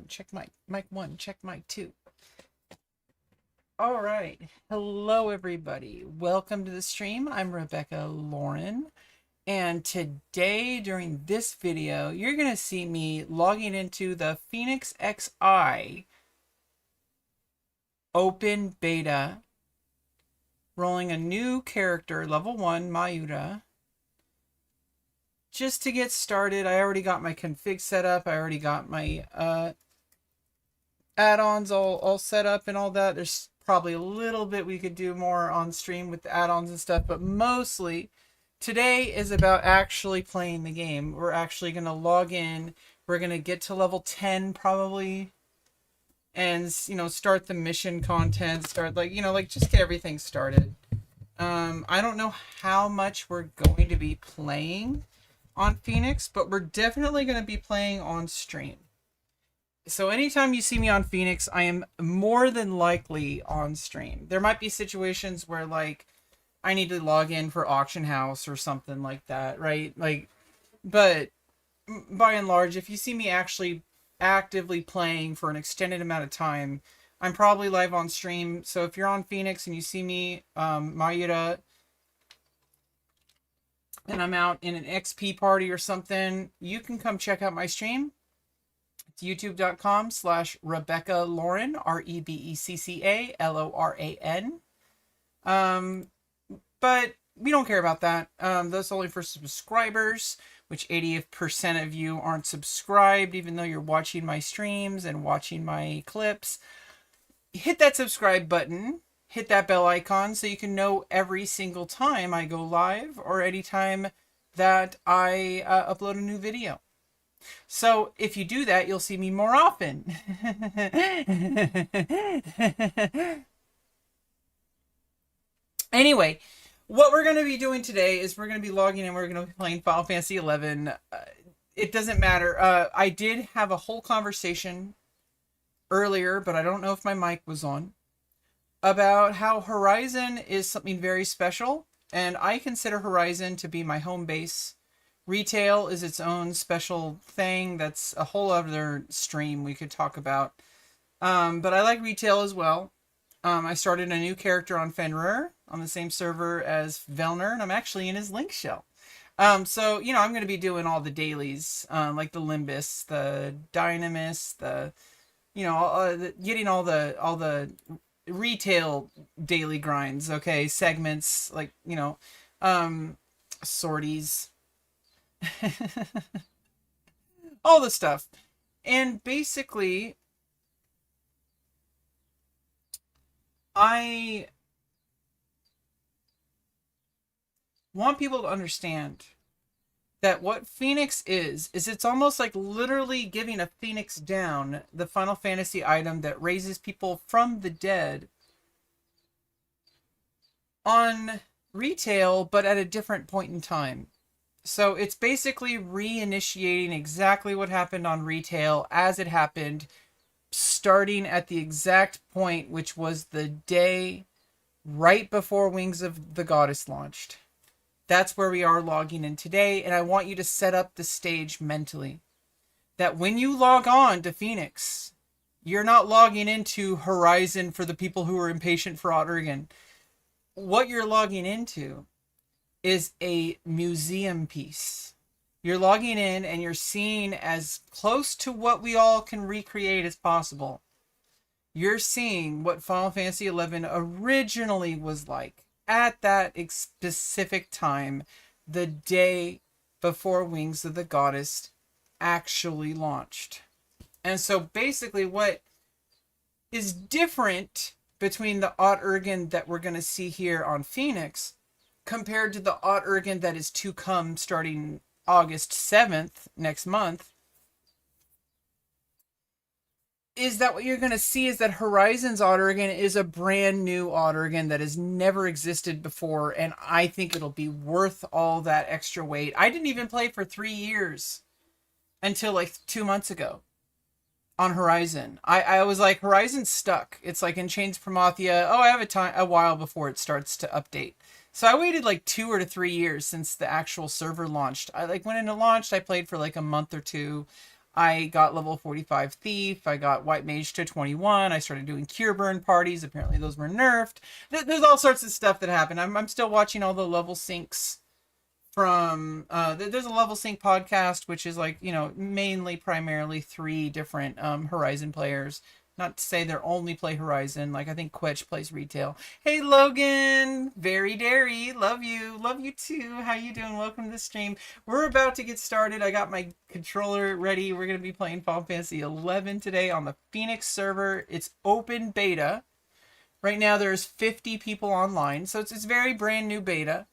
Check mic one. Check mic two. All right. Hello, everybody. Welcome to the stream. I'm Rebecca Lauren. And today, during this video, you're going to see me logging into the PhoenixXI open beta, rolling a new character, level 1, Mayuta. Just to get started, I already got my config set up. I already got my add-ons all set up and all that. There's probably a little bit we could do more on stream with the add-ons and stuff, but mostly today is about actually playing the game. We're actually going to log in. We're going to get to level 10 probably, and start the mission content, start just get everything started. I don't know how much we're going to be playing on Phoenix, but we're definitely going to be playing on stream. So anytime you see me on Phoenix, I am more than likely on stream. There might be situations where I need to log in for auction house or something like that, right? But by and large, if you see me actually actively playing for an extended amount of time, I'm probably live on stream. So if you're on Phoenix and you see me, Mayuta, and I'm out in an XP party or something, you can come check out my stream. It's youtube.com/Rebecca Lauren, REBECCA LORAN. But we don't care about that. That's only for subscribers, which 80% of you aren't subscribed, even though you're watching my streams and watching my clips. Hit that subscribe button. Hit that bell icon so you can know every single time I go live or anytime that I upload a new video. So if you do that, you'll see me more often. Anyway, what we're going to be doing today is we're going to be logging in. We're going to be playing Final Fantasy 11. It doesn't matter. I did have a whole conversation earlier, but I don't know if my mic was on, about how Horizon is something very special, and I consider Horizon to be my home base. Retail is its own special thing. That's a whole other stream we could talk about. But I like retail as well. I started a new character on Fenrir on the same server as Velner, and I'm actually in his link shell. So, I'm going to be doing all the dailies, like the Limbus, the Dynamis, getting all the retail daily grinds, okay? Segments, sorties. All the stuff. And basically, I want people to understand that what Phoenix is it's almost like literally giving a Phoenix down, the Final Fantasy item that raises people from the dead, on retail, but at a different point in time. So it's basically reinitiating exactly what happened on retail as it happened, starting at the exact point, which was the day right before Wings of the Goddess launched. That's where we are logging in today, and I want you to set up the stage mentally. That when you log on to Phoenix, you're not logging into Horizon for the people who are impatient for Otrigan. What you're logging into is a museum piece. You're logging in and you're seeing as close to what we all can recreate as possible. You're seeing what Final Fantasy XI originally was like at that specific time, the day before Wings of the Goddess actually launched. And so basically what is different between the Otrigan that we're going to see here on Phoenix compared to the Otrigan that is to come starting August 7th, next month, is that what you're going to see is that Horizon's Otrigan is a brand new Otrigan that has never existed before, and I think it'll be worth all that extra weight. I didn't even play for 3 years until 2 months ago on Horizon. I was like, Horizon's stuck. It's like in Chains Promathia. Oh, I have a while before it starts to update. So I waited 2 or 3 years since the actual server launched. When it launched, I played for a month or two. I got level 45 Thief. I got White Mage to 21. I started doing Cure Burn parties. Apparently those were nerfed. There's all sorts of stuff that happened. I'm still watching all the level syncs from there's a level sync podcast, which is like, you know, mainly primarily 3 different Horizon players. Not to say they're only play Horizon. Like, I think Quetch plays retail. Hey Logan, very dairy, love you too. How you doing? Welcome to the stream. We're about to get started. I got my controller ready. We're gonna be playing Final Fantasy 11 today on the Phoenix server. It's open beta right now. There's 50 people online, so it's very brand new beta.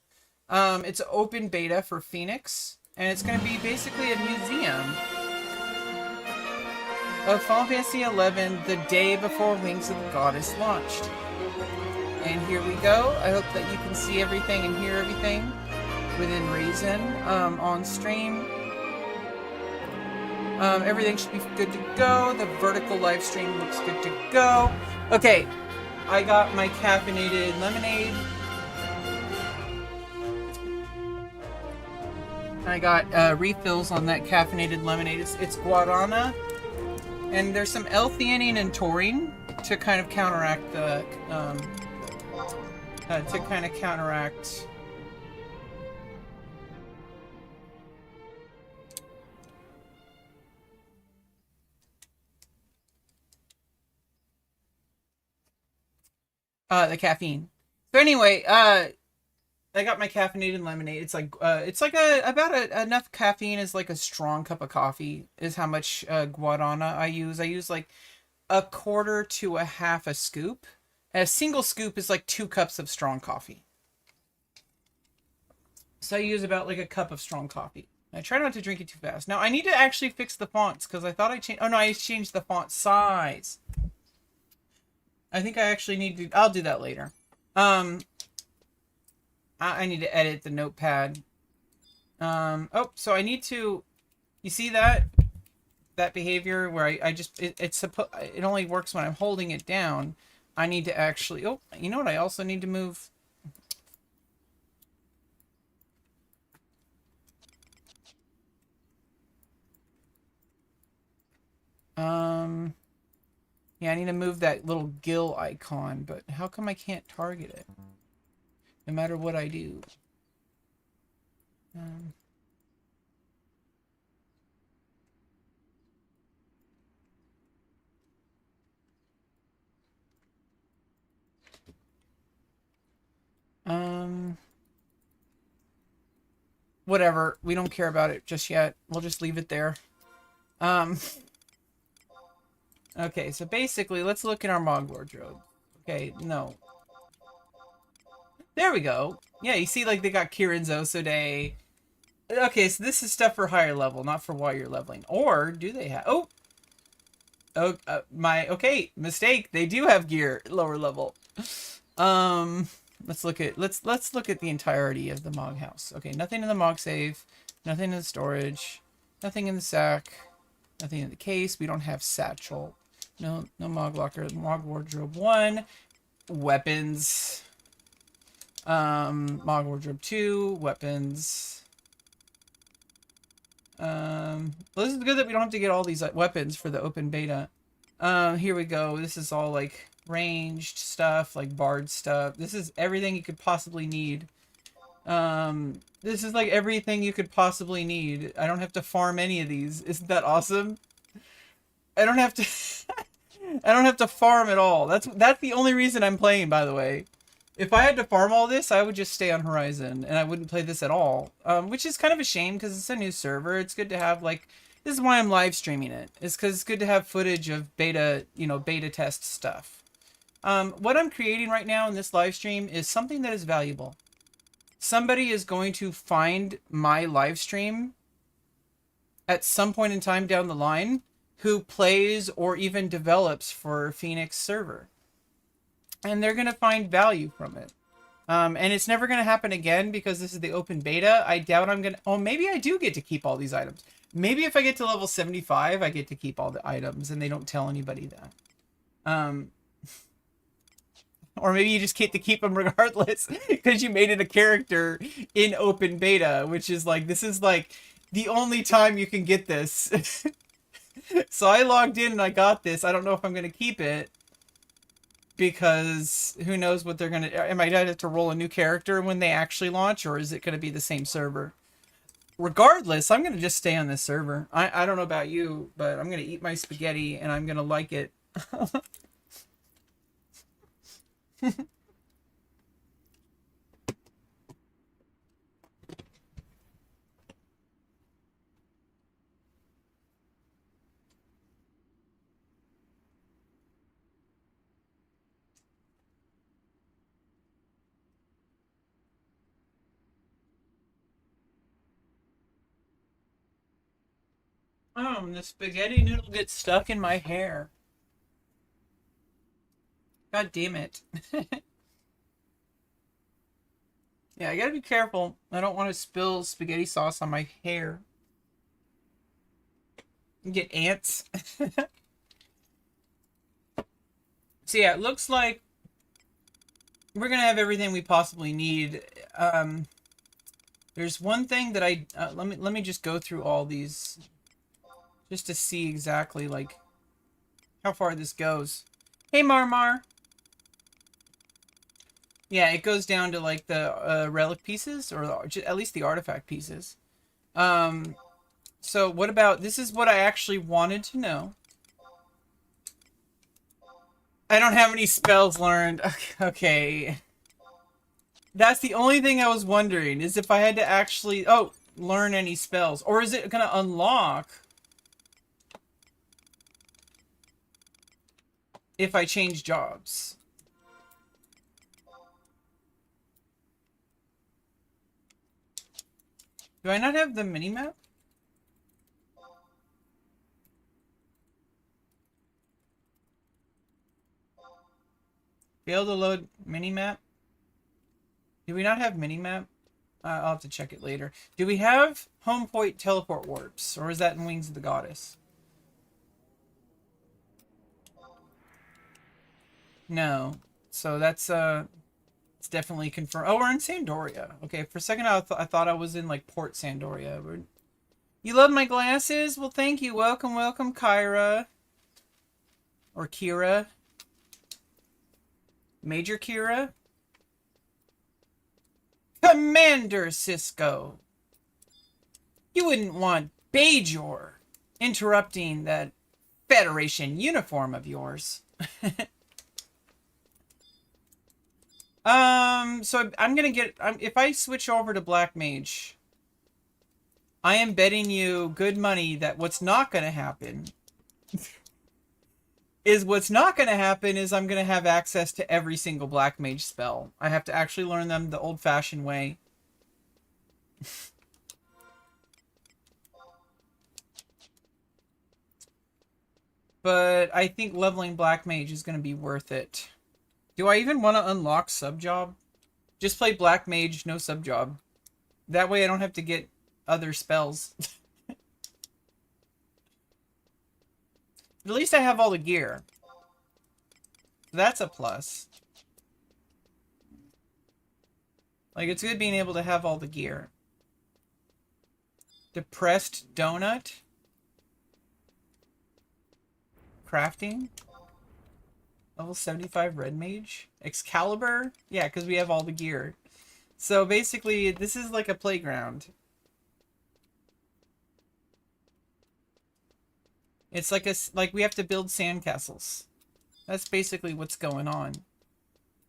It's open beta for Phoenix, and it's going to be basically a museum of Final Fantasy 11 the day before Wings of the Goddess launched. And here we go. I hope that you can see everything and hear everything within reason on stream. Everything should be good to go. The vertical live stream looks good to go. Okay, I got my caffeinated lemonade. I got refills on that caffeinated lemonade. It's guarana, and there's some L-theanine and taurine to kind of counteract the the caffeine. So anyway, I got my caffeinated lemonade. It's like enough caffeine as like a strong cup of coffee is how much guarana I use. I use like 1/4 to 1/2 a scoop. And a single scoop is like 2 cups of strong coffee. So I use about like a cup of strong coffee. I try not to drink it too fast. Now I need to actually fix the fonts because I thought I changed. Oh no, I changed the font size. I think I actually need to. I'll do that later. I need to edit the notepad. Oh, so I need to, you see that behavior where I just, it only works when I'm holding it down. I need to actually, oh, you know what? I also need to move. Yeah, I need to move that little gill icon, but how come I can't target it? No matter what I do. Whatever. We don't care about it just yet. We'll just leave it there. Okay, so basically, let's look in our Mog wardrobe. Okay, no. There we go. Yeah, you see, like, they got Kirin's Osode. Okay, so this is stuff for higher level, not for while you're leveling. Or do they have... Oh! Oh, okay, mistake. They do have gear at lower level. Let's look at the entirety of the Mog house. Okay, nothing in the Mog safe, nothing in the storage, nothing in the sack, nothing in the case. We don't have satchel. No Mog locker. Mog wardrobe 1. Weapons. Mog wardrobe 2. Weapons. Well, this is good that we don't have to get all these weapons for the open beta. Here we go. This is all like ranged stuff, like bard stuff. This is everything you could possibly need. This is like everything you could possibly need. I don't have to farm any of these. Isn't that awesome? I don't have to I don't have to farm at all. That's the only reason I'm playing, by the way. If I had to farm all this, I would just stay on Horizon and I wouldn't play this at all. Which is kind of a shame because it's a new server. It's good to have, like, this is why I'm live streaming it. It's because it's good to have footage of beta, beta test stuff. What I'm creating right now in this live stream is something that is valuable. Somebody is going to find my live stream at some point in time down the line who plays or even develops for Phoenix server. And they're going to find value from it. And it's never going to happen again because this is the open beta. I doubt I'm going to... Oh, maybe I do get to keep all these items. Maybe if I get to level 75, I get to keep all the items and they don't tell anybody that. Or maybe you just get to keep them regardless because you made it a character in open beta, which is like, this is like the only time you can get this. So I logged in and I got this. I don't know if I'm going to keep it because who knows what they're going to... Am I going to have to roll a new character when they actually launch, or is it going to be the same server? Regardless, I'm going to just stay on this server. I don't know about you, but I'm going to eat my spaghetti and I'm going to like it. The spaghetti noodle gets stuck in my hair. God damn it. Yeah, I gotta be careful. I don't want to spill spaghetti sauce on my hair. Get ants. So yeah, it looks like we're gonna have everything we possibly need. There's one thing that I let me just go through all these just to see exactly like how far this goes. Hey Marmar. Yeah, it goes down to like the relic pieces, or at least the artifact pieces. So what about, this is what I actually wanted to know. I don't have any spells learned. Okay. That's the only thing I was wondering, is if I had to actually, learn any spells. Or is it going to unlock if I change jobs? Do I not have the minimap? Fail to load minimap? Do we not have minimap? I'll have to check it later. Do we have home point teleport warps? Or is that in Wings of the Goddess? No. So that's, it's definitely confirmed. Oh, we're in Sandoria. Okay, for a second I thought I was in, like, Port Sandoria. You love my glasses? Well, thank you. Welcome, welcome, Kyra. Or Kira. Major Kira. Commander Cisco. You wouldn't want Bajor interrupting that Federation uniform of yours. So I'm gonna get, if I switch over to Black Mage, I am betting you good money that what's not gonna happen is I'm gonna have access to every single Black Mage spell. I have to actually learn them the old-fashioned way. But I think leveling Black Mage is gonna be worth it. Do I even want to unlock sub-job? Just play Black Mage, no sub-job. That way I don't have to get other spells. But at least I have all the gear. That's a plus. Like, it's good being able to have all the gear. Depressed Donut. Crafting. Level 75 Red Mage. Excalibur? Yeah, because we have all the gear. So basically, this is like a playground. It's like we have to build sandcastles. That's basically what's going on.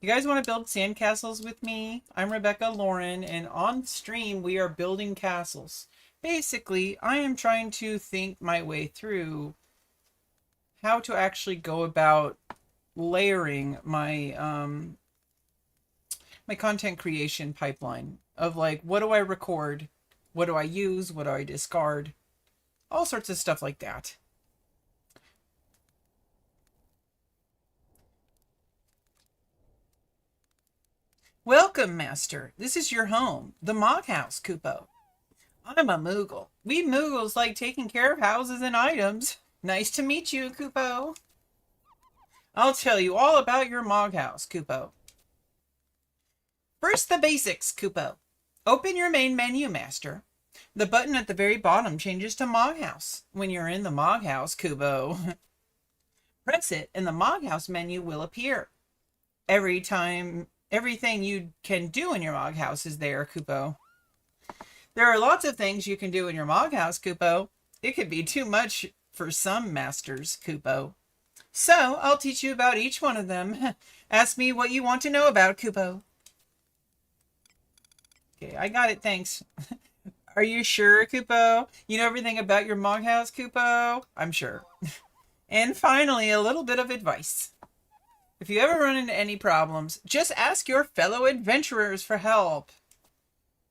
You guys want to build sandcastles with me? I'm Rebecca Lauren, and on stream we are building castles. Basically, I am trying to think my way through how to actually go about layering my my content creation pipeline of, like, what do I record, what do I use, what do I discard, all sorts of stuff like that. Welcome, Master. This is your home, the Mog House, Kupo. I'm a Moogle. We Moogles like taking care of houses and items. Nice to meet you, Kupo. I'll tell you all about your Mog House, Kupo. First, the basics, Kupo. Open your main menu, Master. The button at the very bottom changes to Mog House. When you're in the Mog House, Kubo, press it and the Mog House menu will appear. Everything you can do in your Mog House is there, Kubo. There are lots of things you can do in your Mog House, Kubo. It could be too much for some masters, Kubo. So, I'll teach you about each one of them. Ask me what you want to know about, Kubo. Okay, I got it, thanks. Are you sure, Kupo? You know everything about your Mog House, Kupo? I'm sure. And finally, a little bit of advice. If you ever run into any problems, just ask your fellow adventurers for help.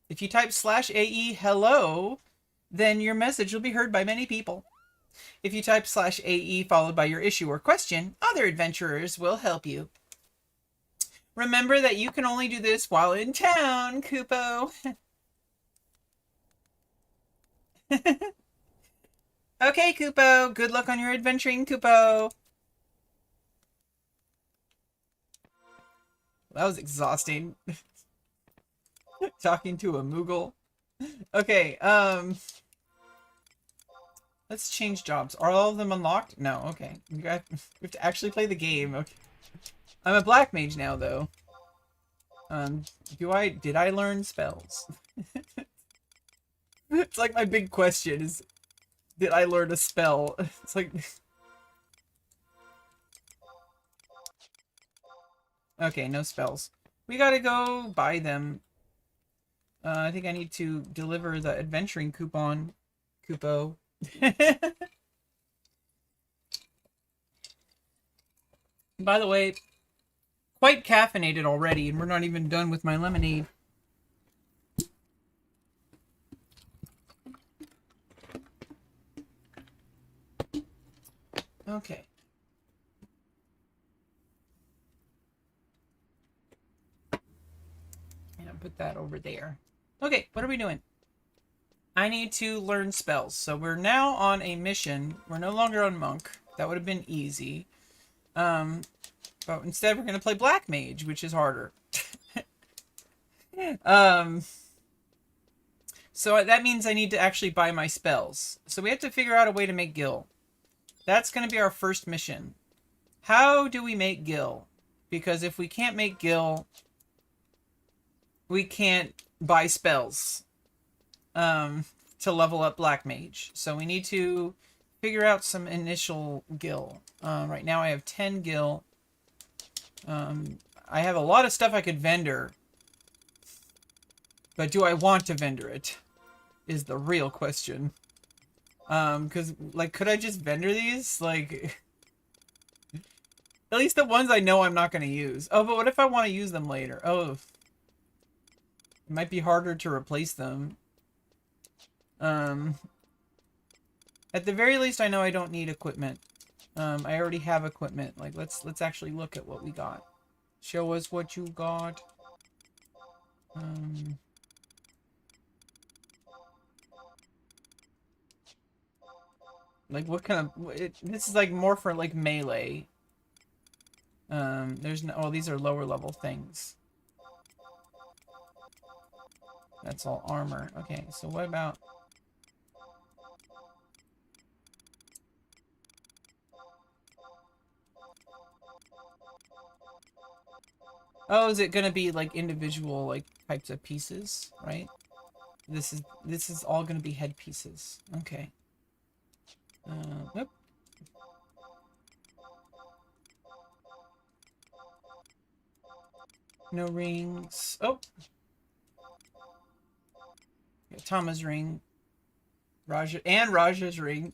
If you type /AE hello, then your message will be heard by many people. If you type /AE followed by your issue or question, other adventurers will help you. Remember that you can only do this while in town, Kupo. Okay, Kupo. Good luck on your adventuring, Kupo. That was exhausting. Talking to a Moogle. Okay, let's change jobs. Are all of them unlocked? No, okay. We have to actually play the game. Okay. I'm a black mage now, though. Did I learn spells? It's like my big question is, did I learn a spell? It's like... Okay, no spells. We gotta go buy them. I think I need to deliver the adventuring coupon. Kupo. By the way, quite caffeinated already, and we're not even done with my lemonade. Okay. And I'll put that over there. Okay, what are we doing? I need to learn spells. So we're now on a mission. We're no longer on Monk. That would have been easy. But instead we're going to play Black Mage, which is harder. So that means I need to actually buy my spells. So we have to figure out a way to make Gil. That's going to be our first mission. How do we make Gil? Because if we can't make Gil, we can't buy spells to level up Black Mage. So we need to figure out some initial Gil. Right now I have 10 Gil. I have a lot of stuff I could vendor. But do I want to vendor it? Is the real question. Because, like, could I just vendor these? Like, at least the ones I know I'm not going to use. Oh, but what if I want to use them later? Oh, it might be harder to replace them. At the very least, I know I don't need equipment. I already have equipment. Like, let's actually look at what we got. Show us what you got. Like, what kind of... this is, like, more for, like, melee. There's no... Oh, these are lower level things. That's all armor. Okay, so what about... Oh, is it gonna be, like, individual, like, types of pieces, right? This is all gonna be head pieces. Okay. Whoop. No rings. Oh! Tama's ring. Raja's ring.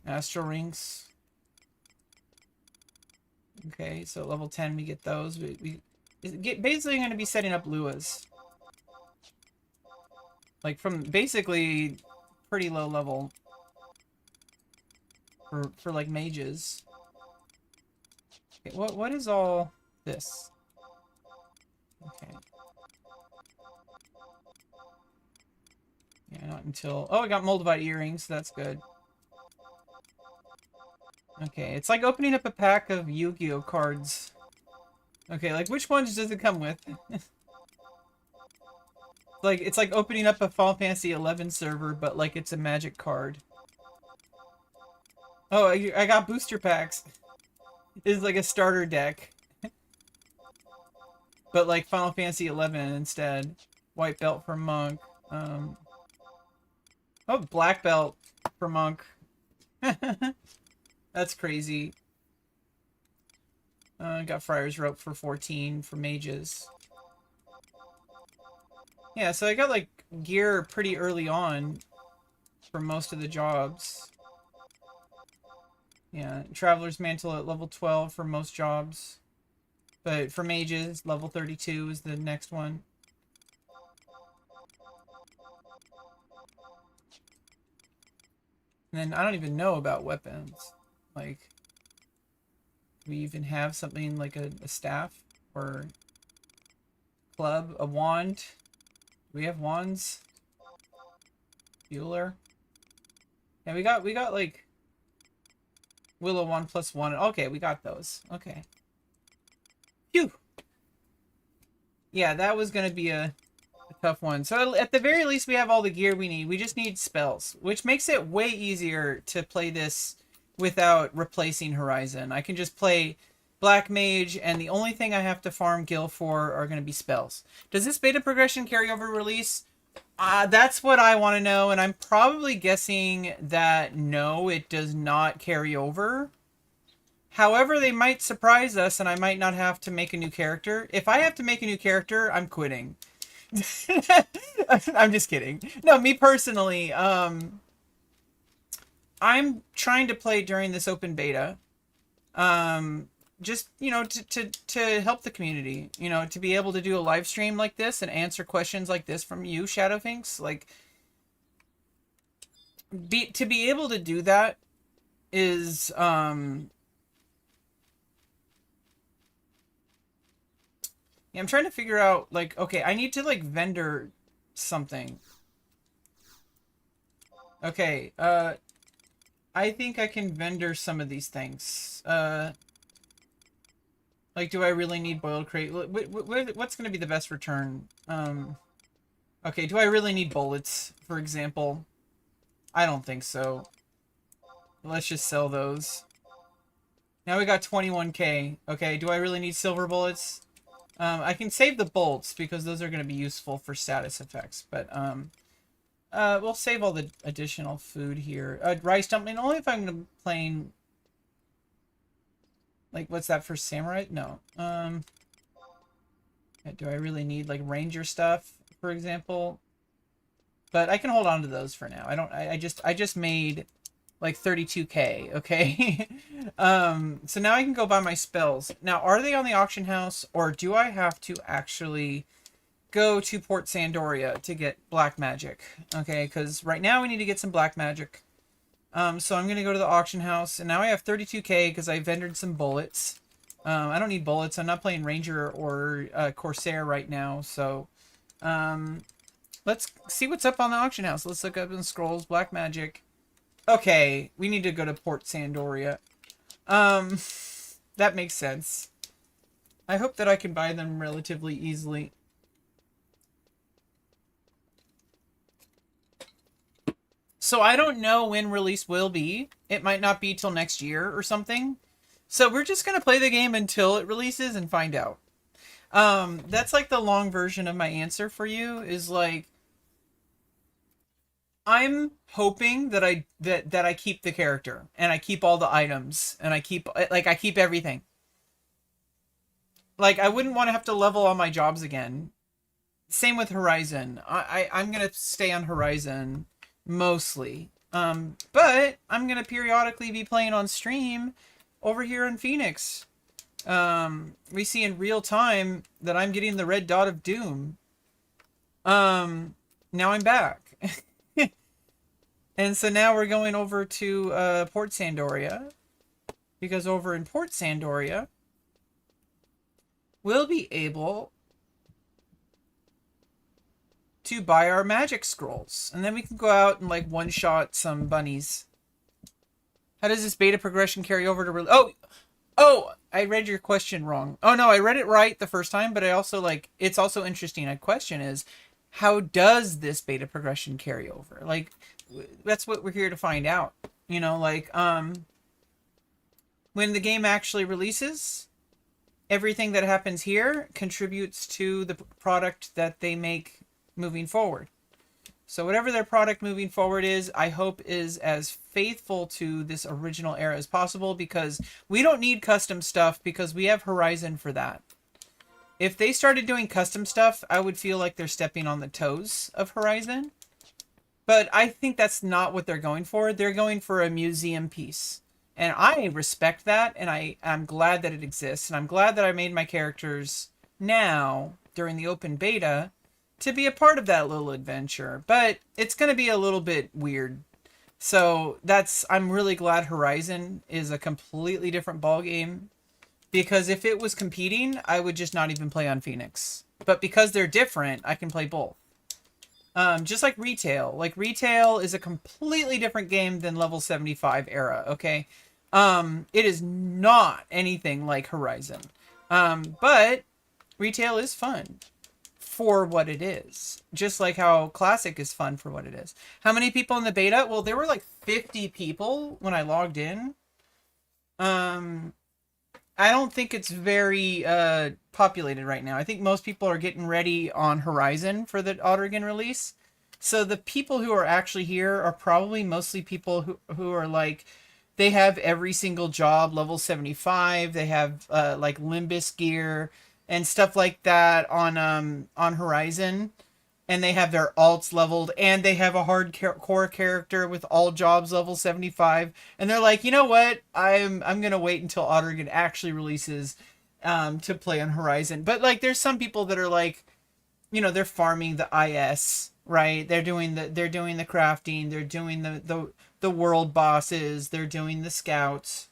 Astral rings. Okay, so level 10 we get those. We basically going to be setting up Luas. Like from basically pretty low level for like mages. Okay, what is all this? Okay. Yeah, not until... Oh, I got Moldavite earrings. That's good. Okay, it's like opening up a pack of Yu-Gi-Oh cards. Okay, like which ones does it come with? It's like opening up a Final Fantasy 11 server, but like it's a magic card. Oh, I got booster packs. It's like a starter deck, but like Final Fantasy 11 instead. White belt for Monk. Oh, black belt for Monk. That's crazy. Got Friar's Rope for 14 for mages. Yeah, so I got like gear pretty early on for most of the jobs. Yeah, Traveler's Mantle at level 12 for most jobs. But for mages, level 32 is the next one. And then I don't even know about weapons. Like, do we even have something like a staff or club, a wand? Do we have wands? Bueller? Yeah, we got like Willow 1+1. Okay, we got those. Okay. Phew. Yeah, that was gonna be a tough one. So at the very least, we have all the gear we need. We just need spells, which makes it way easier to play this without replacing Horizon. I can just play Black Mage, and the only thing I have to farm Gil for are going to be spells. Does this beta progression carry over release? That's what I want to know, and I'm probably guessing that no, it does not carry over. However, they might surprise us, and I might not have to make a new character. If I have to make a new character, I'm quitting. I'm just kidding. No, me personally, I'm trying to play during this open beta. Just, you know, to help the community, you know, to be able to do a live stream like this and answer questions like this from you, Shadowfinks, like, to be able to do that is, yeah, I'm trying to figure out, like, okay, I need to, like, vendor something. Okay, I think I can vendor some of these things. Like, do I really need boiled crate? What's going to be the best return? Okay, do I really need bullets, for example? I don't think so. Let's just sell those. Now we got 21k. Okay, do I really need silver bullets? I can save the bolts because those are going to be useful for status effects, but we'll save all the additional food here. Rice dumpling, only if I'm going to plain... Like, what's that for samurai? No. Do I really need, like, ranger stuff, for example? But I can hold on to those for now. I just made, like, 32k, okay? So now I can go buy my spells. Now, are they on the auction house, or do I have to actually go to Port Sandoria to get black magic? Okay, because right now we need to get some black magic. So I'm going to go to the auction house, and now I have 32k because I vendored some bullets. I don't need bullets. I'm not playing Ranger or Corsair right now, so let's see what's up on the auction house. Let's look up in scrolls, black magic. Okay, we need to go to Port Sandoria. That makes sense. I hope that I can buy them relatively easily. So I don't know when release will be. It might not be till next year or something. So we're just going to play the game until it releases and find out. That's like the long version of my answer for you is like, I'm hoping that I keep the character and I keep all the items and I keep everything. Like, I wouldn't want to have to level all my jobs again. Same with Horizon. I'm going to stay on Horizon mostly. But I'm going to periodically be playing on stream over here in Phoenix. We see in real time that I'm getting the red dot of doom. Now I'm back. And so now we're going over to Port Sandoria. Because over in Port Sandoria, we'll be able to buy our magic scrolls. And then we can go out and like one-shot some bunnies. How does this beta progression carry over to... Oh, I read your question wrong. Oh, no, I read it right the first time, but I also like... It's also interesting. My question is, how does this beta progression carry over? Like, that's what we're here to find out. You know, like, when the game actually releases, everything that happens here contributes to the product that they make moving forward. So whatever their product moving forward is, I hope is as faithful to this original era as possible, because we don't need custom stuff because we have Horizon for that. If they started doing custom stuff, I would feel like they're stepping on the toes of Horizon. But I think that's not what they're going for. They're going for a museum piece. And I respect that, and I'm glad that it exists. And I'm glad that I made my characters now, during the open beta, to be a part of that little adventure. But it's going to be a little bit weird. So I'm really glad Horizon is a completely different ballgame. Because if it was competing, I would just not even play on Phoenix. But because they're different, I can play both. Just like Retail. Like, Retail is a completely different game than Level 75 era, okay? It is not anything like Horizon. But Retail is fun for what it is. Just like how Classic is fun for what it is. How many people in the beta? Well, there were like 50 people when I logged in. I don't think it's very populated right now. I think most people are getting ready on Horizon for the Oregon release. So the people who are actually here are probably mostly people who are like, they have every single job level 75. They have like Limbus gear and stuff like that on Horizon. And they have their alts leveled, and they have a hardcore character with all jobs level 75. And they're like, you know what? I'm gonna wait until Oregon actually releases to play on Horizon. But like, there's some people that are like, you know, they're farming the IS, right? They're doing the crafting, they're doing the world bosses, they're doing the scouts.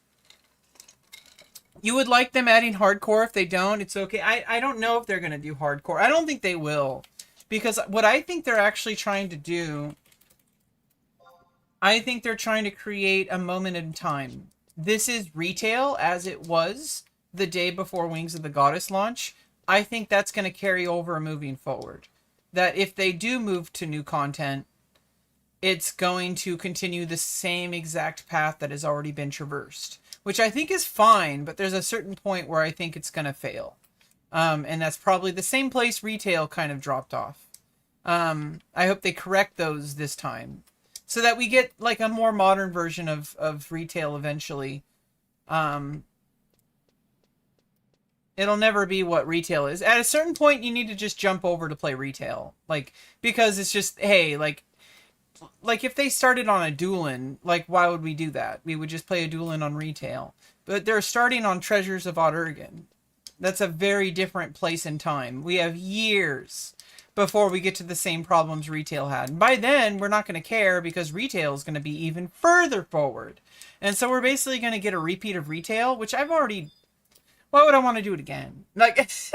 You would like them adding hardcore. If they don't, it's okay. I don't know if they're gonna do hardcore. I don't think they will. Because what I think they're actually trying to do, I think they're trying to create a moment in time. This is Retail as it was the day before Wings of the Goddess launch. I think that's going to carry over moving forward. That if they do move to new content, it's going to continue the same exact path that has already been traversed. Which I think is fine, but there's a certain point where I think it's going to fail. And that's probably the same place Retail kind of dropped off. I hope they correct those this time, so that we get like a more modern version of Retail eventually. It'll never be what Retail is. At a certain point, you need to just jump over to play Retail. Like, because it's just, hey, like if they started on a Duelin, like, why would we do that? We would just play a Duelin on Retail. But they're starting on Treasures of Oregon. That's a very different place and time. We have years before we get to the same problems Retail had. And by then, we're not going to care, because Retail is going to be even further forward. And so we're basically going to get a repeat of Retail, which I've already... Why would I want to do it again? Like, it's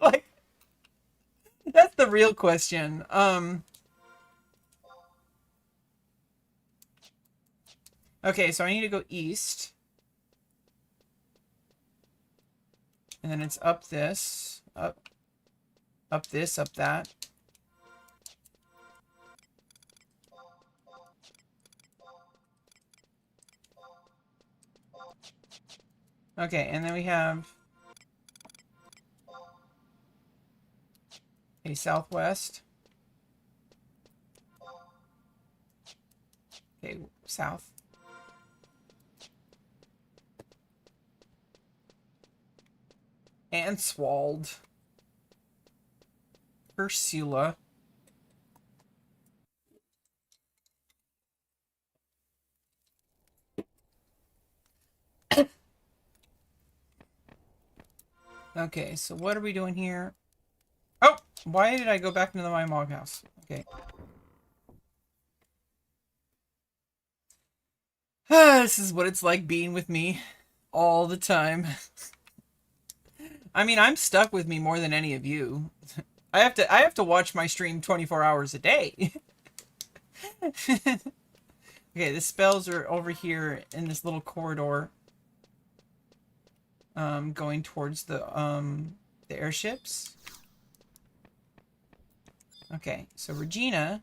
like that's the real question. Okay, so I need to go east. And then it's up this, up this, up that. Okay, and then we have a southwest. Okay, south. Answald. Ursula. Okay, so what are we doing here? Oh, why did I go back into my mog house? Okay. This is what it's like being with me all the time. I mean, I'm stuck with me more than any of you. I have to watch my stream 24 hours a day. Okay, the spells are over here in this little corridor. Going towards the airships. Okay, so Regina.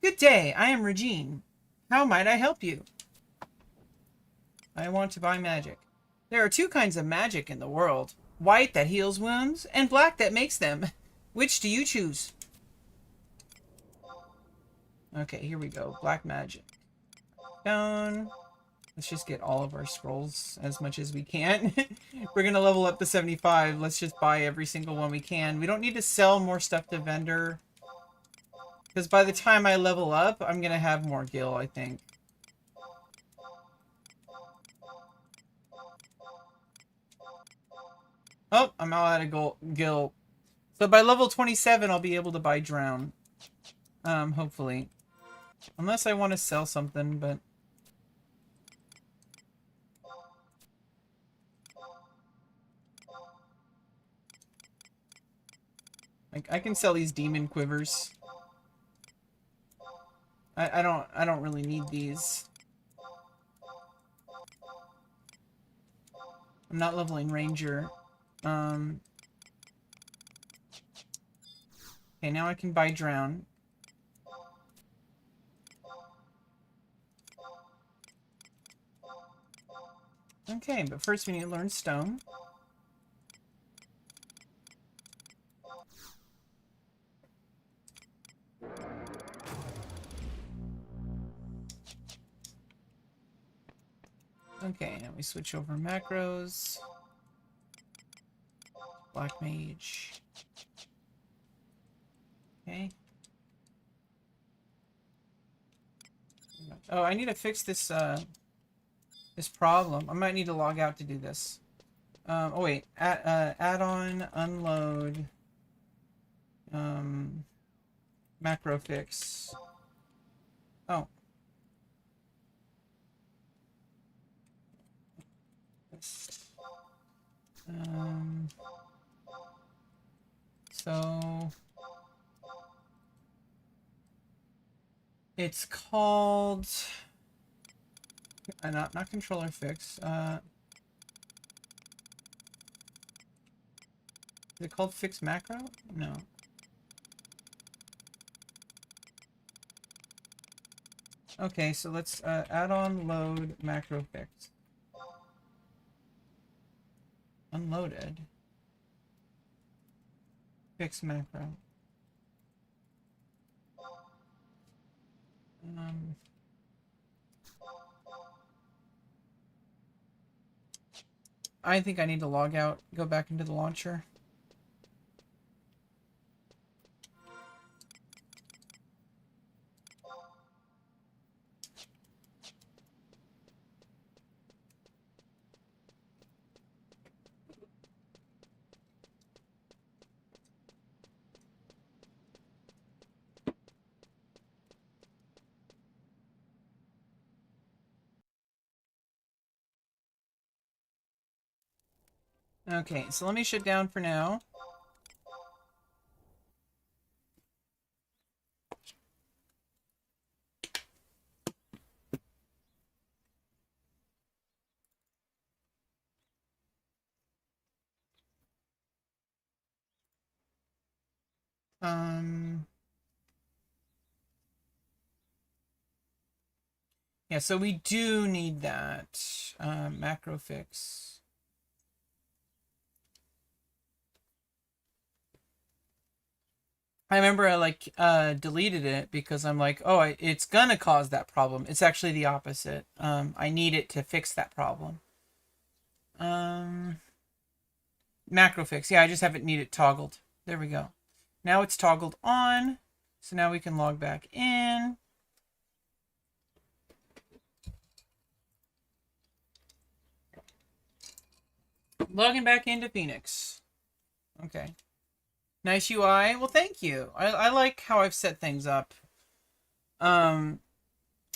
Good day, I am Regine. How might I help you? I want to buy magic. There are two kinds of magic in the world. White that heals wounds, and black that makes them. Which do you choose? Okay, here we go. Black magic. Down. Let's just get all of our scrolls as much as we can. We're going to level up to 75. Let's just buy every single one we can. We don't need to sell more stuff to vendor. Because by the time I level up, I'm going to have more gil, I think. Oh, I'm all out of gil. So by level 27, I'll be able to buy drown. Hopefully. Unless I want to sell something, but... like, I can sell these demon quivers. I don't really need these. I'm not leveling ranger. Okay, now I can buy drown. Okay, but first we need to learn stone. Okay, now we switch over macros. Black mage. Okay. Oh, I need to fix this this problem. I might need to log out to do this. Oh wait, add-on, unload, macro fix. Oh. So it's called not controller fix. Is it called fix macro? No. Okay, so let's add on load macro fix. Unloaded. Fix macro. I think I need to log out, go back into the launcher. Okay, so let me shut down for now. Yeah, so we do need that macro fix. I remember I like deleted it because I'm like, oh, it's gonna cause that problem. It's actually the opposite. I need it to fix that problem. Macro fix. Yeah, I just haven't need it toggled. There we go. Now it's toggled on. So now we can log back in. Logging back into Phoenix. Okay. Nice UI. Well, thank you. I like how I've set things up.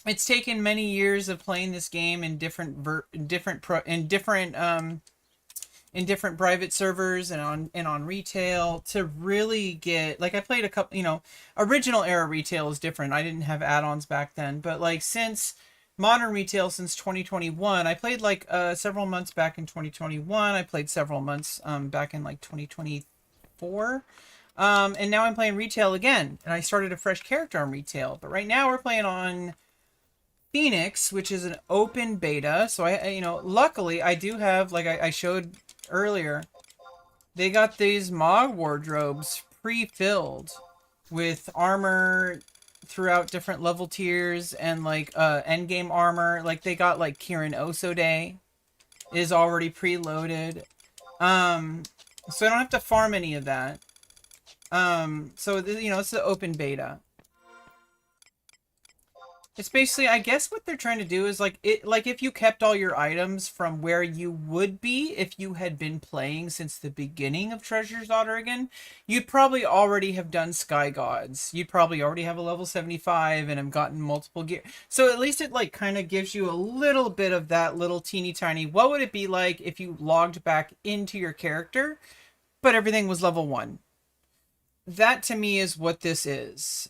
It's taken many years of playing this game in different in different private servers and on retail to really get like I played a couple, you know, original era retail is different. I didn't have add-ons back then, but like since modern retail since 2021, I played like several months back in 2021. I played several months back in like 2024. And now I'm playing retail again, and I started a fresh character on retail. But right now we're playing on Phoenix, which is an open beta. So you know, luckily I do have, like I showed earlier, they got these Mog wardrobes pre-filled with armor throughout different level tiers and like end game armor. Like they got like Kirin Osode is already preloaded. So I don't have to farm any of that. So you know, it's the open beta. It's basically, I guess what they're trying to do is like if you kept all your items from where you would be if you had been playing since the beginning of Treasures Oregon, you'd probably already have done Sky Gods. You'd probably already have a level 75 and have gotten multiple gear. So at least it like kind of gives you a little bit of that little teeny tiny, what would it be like if you logged back into your character, but everything was level 1? That to me is what this is.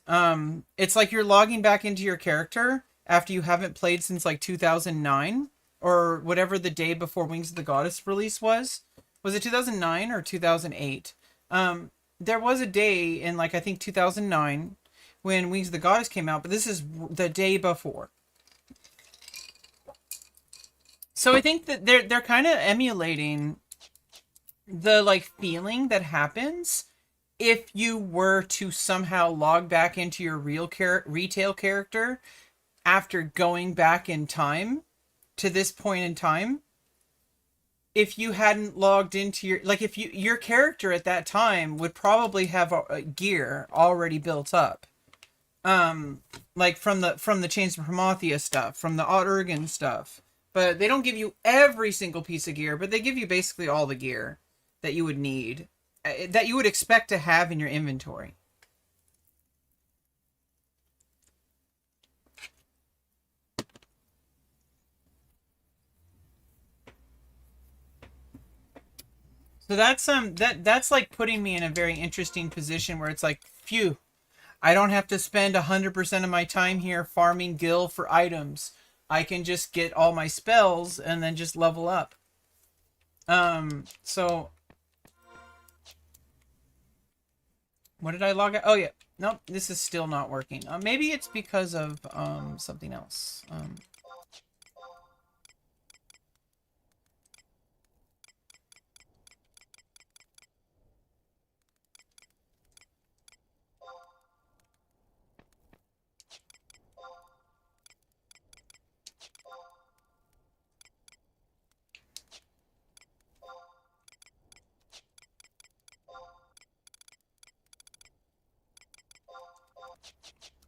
It's like you're logging back into your character after you haven't played since like 2009 or whatever the day before Wings of the Goddess release was. Was it 2009 or 2008? There was a day in like I think 2009 when Wings of the Goddess came out, but this is the day before. So I think that they're kind of emulating the like feeling that happens if you were to somehow log back into your real retail character after going back in time to this point in time. If you hadn't logged into your, like if your character at that time would probably have gear already built up. Like from the Chains of Prometheus stuff, from the Oregon stuff. But they don't give you every single piece of gear, but they give you basically all the gear that you would need, that you would expect to have in your inventory. So that's like putting me in a very interesting position where it's like, phew, I don't have to spend 100% of my time here farming gil for items. I can just get all my spells and then just level up. So what did I log out? Oh yeah. Nope, this is still not working. Maybe it's because of something else.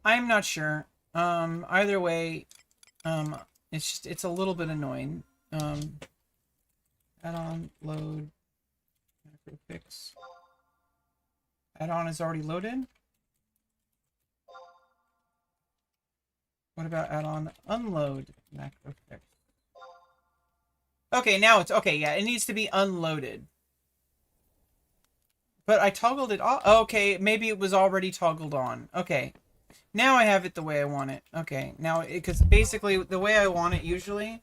I'm not sure. Either way, it's a little bit annoying. Add-on load macro fix. Add-on is already loaded. What about add-on unload macro fix? Okay, now it's okay. Yeah, it needs to be unloaded. But I toggled it off. Okay, maybe it was already toggled on. Okay. Now I have it the way I want it. Okay, now, because basically the way I want it usually,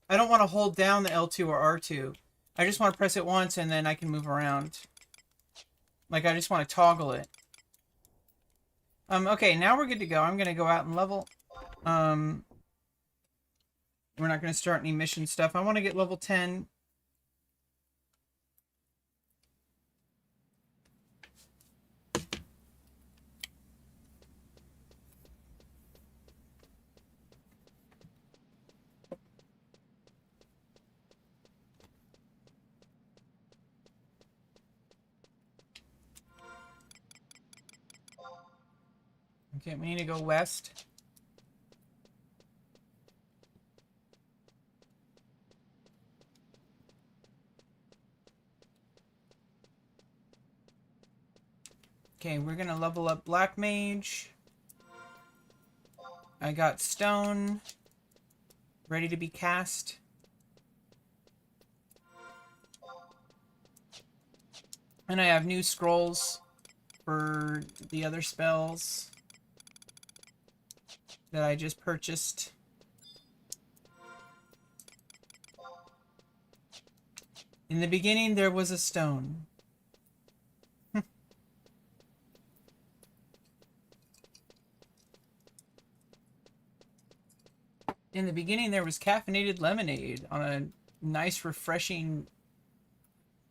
I don't want to hold down the L2 or R2. I just want to press it once and then I can move around. Like, I just want to toggle it. Okay, now we're good to go. I'm going to go out and level. We're not going to start any mission stuff. I want to get level 10. Okay, we need to go west. Okay, we're gonna level up Black Mage. I got Stone ready to be cast. And I have new scrolls for the other spells that I just purchased. In the beginning, there was a stone. In the beginning, there was caffeinated lemonade on a nice, refreshing,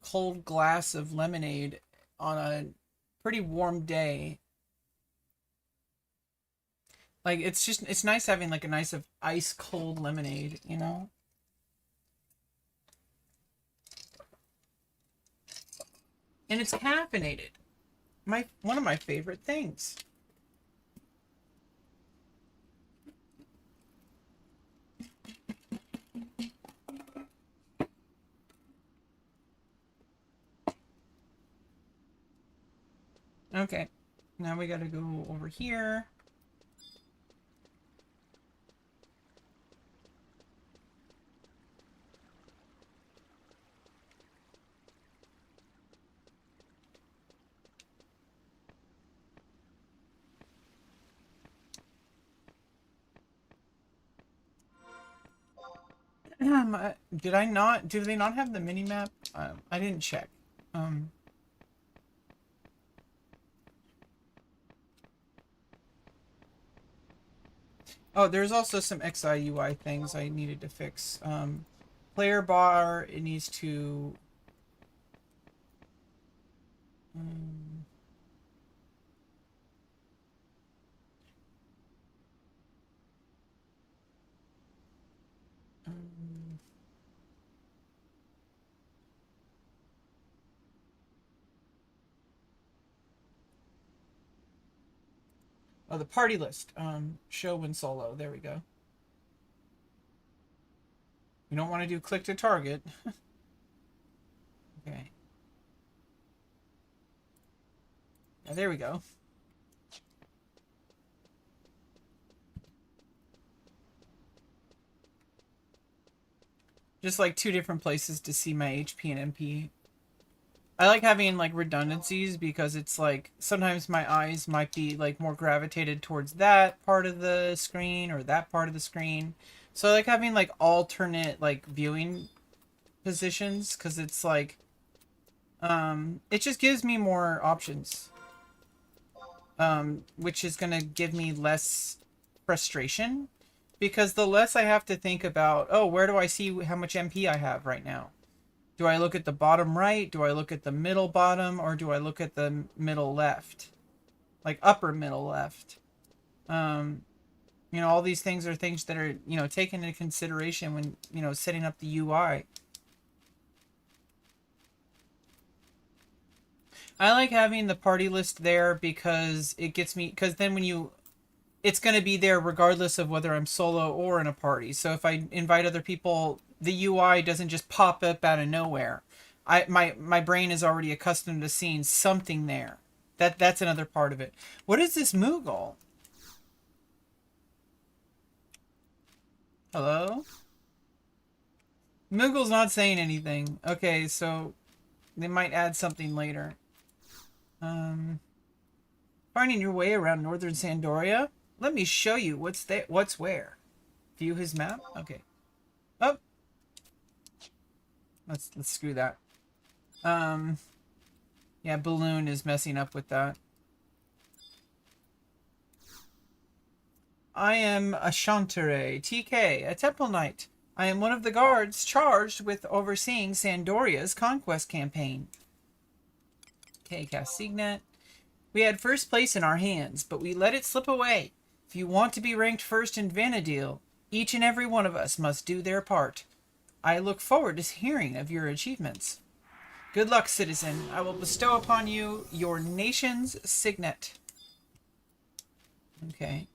cold glass of lemonade on a pretty warm day. Like, it's nice having like a nice of ice cold lemonade, you know? And it's caffeinated. One of my favorite things. Okay. Now we gotta go over here. Did I not? Do they not have the mini map? I didn't check. Um, oh, there's also some XI UI things I needed to fix. Player bar, it needs to. Um, um, oh, the party list. Show when solo. There we go. You don't want to do click to target. Okay. Yeah, there we go. Just like two different places to see my HP and MP. I like having like redundancies because it's like sometimes my eyes might be like more gravitated towards that part of the screen or that part of the screen. So I like having like alternate like viewing positions because it's like it just gives me more options. Which is gonna give me less frustration because the less I have to think about, oh, where do I see how much MP I have right now? Do I look at the bottom right? Do I look at the middle bottom? Or do I look at the middle left? Like upper middle left. Um, all these things are things that are, taken into consideration when, setting up the UI. I like having the party list there because it gets me, because then it's going to be there regardless of whether I'm solo or in a party. So if I invite other people, the UI doesn't just pop up out of nowhere. My brain is already accustomed to seeing something there. That's another part of it. What is this Moogle? Hello? Moogle's not saying anything. Okay, so they might add something later. Um, Finding your way around northern Sandoria? Let me show you what's where. View his map? Okay. Oh, let's screw that. Um, yeah, Balloon is messing up with that. I am a Chantere, TK, a temple knight. I am one of the guards charged with overseeing Sandoria's conquest campaign. Okay, cast Signet. We had first place in our hands, but we let it slip away. If you want to be ranked first in Vanadil, each and every one of us must do their part. I look forward to hearing of your achievements. Good luck, citizen. I will bestow upon you your nation's signet. Okay.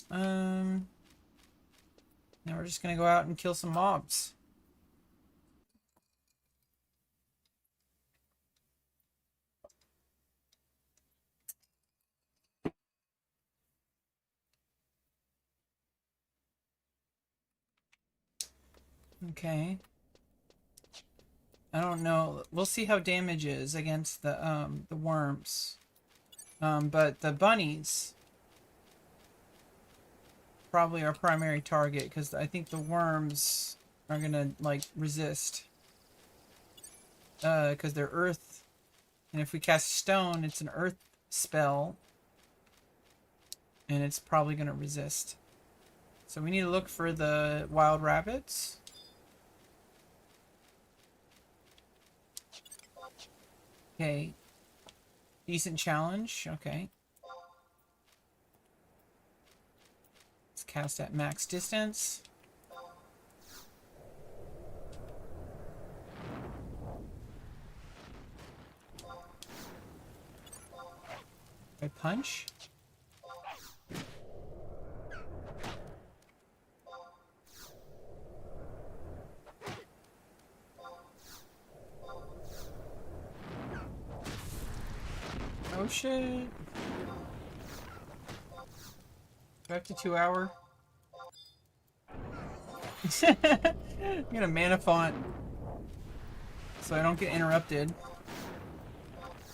Now we're just gonna go out and kill some mobs. Okay. I don't know. We'll see how damage is against the worms. But the bunnies probably our primary target because I think the worms are gonna like resist. Because they're earth, and if we cast stone, it's an earth spell, and it's probably gonna resist. So we need to look for the wild rabbits. Okay. Decent challenge. Okay. Let's cast at max distance. I punch. Oh shit. Back to 2 hour. I'm gonna mana font so I don't get interrupted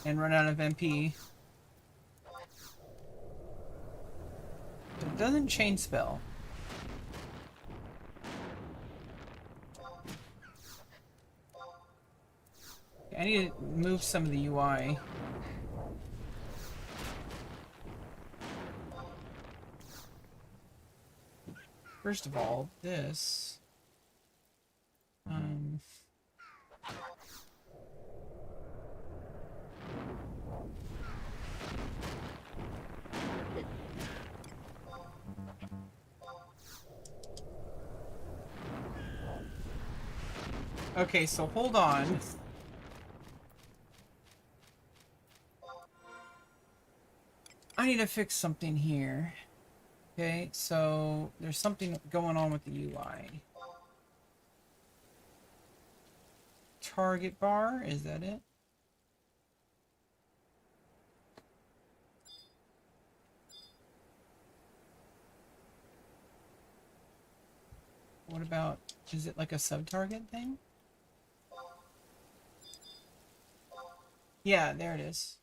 and run out of MP. It doesn't chain spell. I need to move some of the UI. First of all, this. Okay, so hold on. I need to fix something here. Okay, so there's something going on with the UI. Target bar, is that it? What about, is it like a sub-target thing? Yeah, there it is.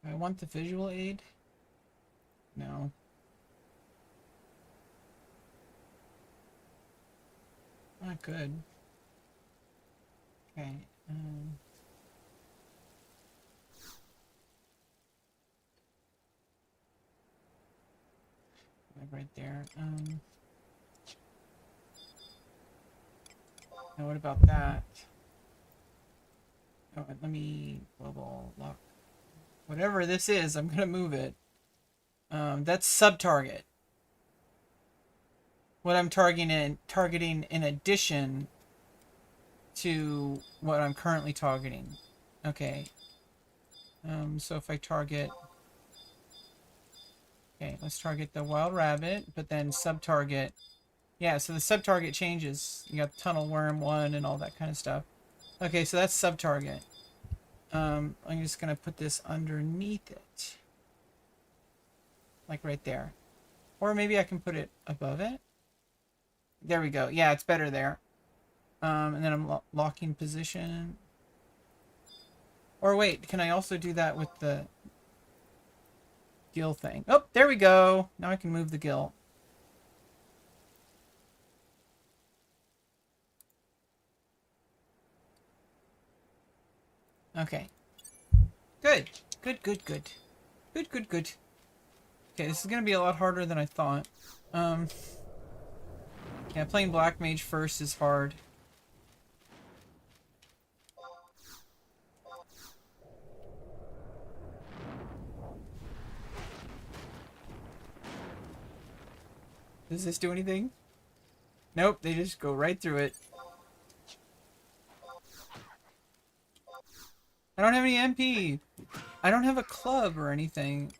I want the visual aid. No. Not good. Okay. Like right there. Now what about that? Oh, let me global lock. Whatever this is, I'm gonna move it. That's sub-target. What I'm targeting in addition to what I'm currently targeting. Okay. So if I target... Okay, let's target the wild rabbit, but then sub-target... Yeah, so the sub-target changes. You got tunnel worm 1 and all that kind of stuff. Okay, so that's sub-target. I'm just gonna put this underneath it. Like right there. Or maybe I can put it above it. There we go. Yeah, it's better there. And then I'm locking position. Or wait, can I also do that with the gill thing? Oh, there we go. Now I can move the gill. Okay. Good. Good, good, good. Good, good, good. Okay, this is going to be a lot harder than I thought. Yeah, playing Black Mage first is hard. Does this do anything? Nope, they just go right through it. I don't have any MP. I don't have a club or anything.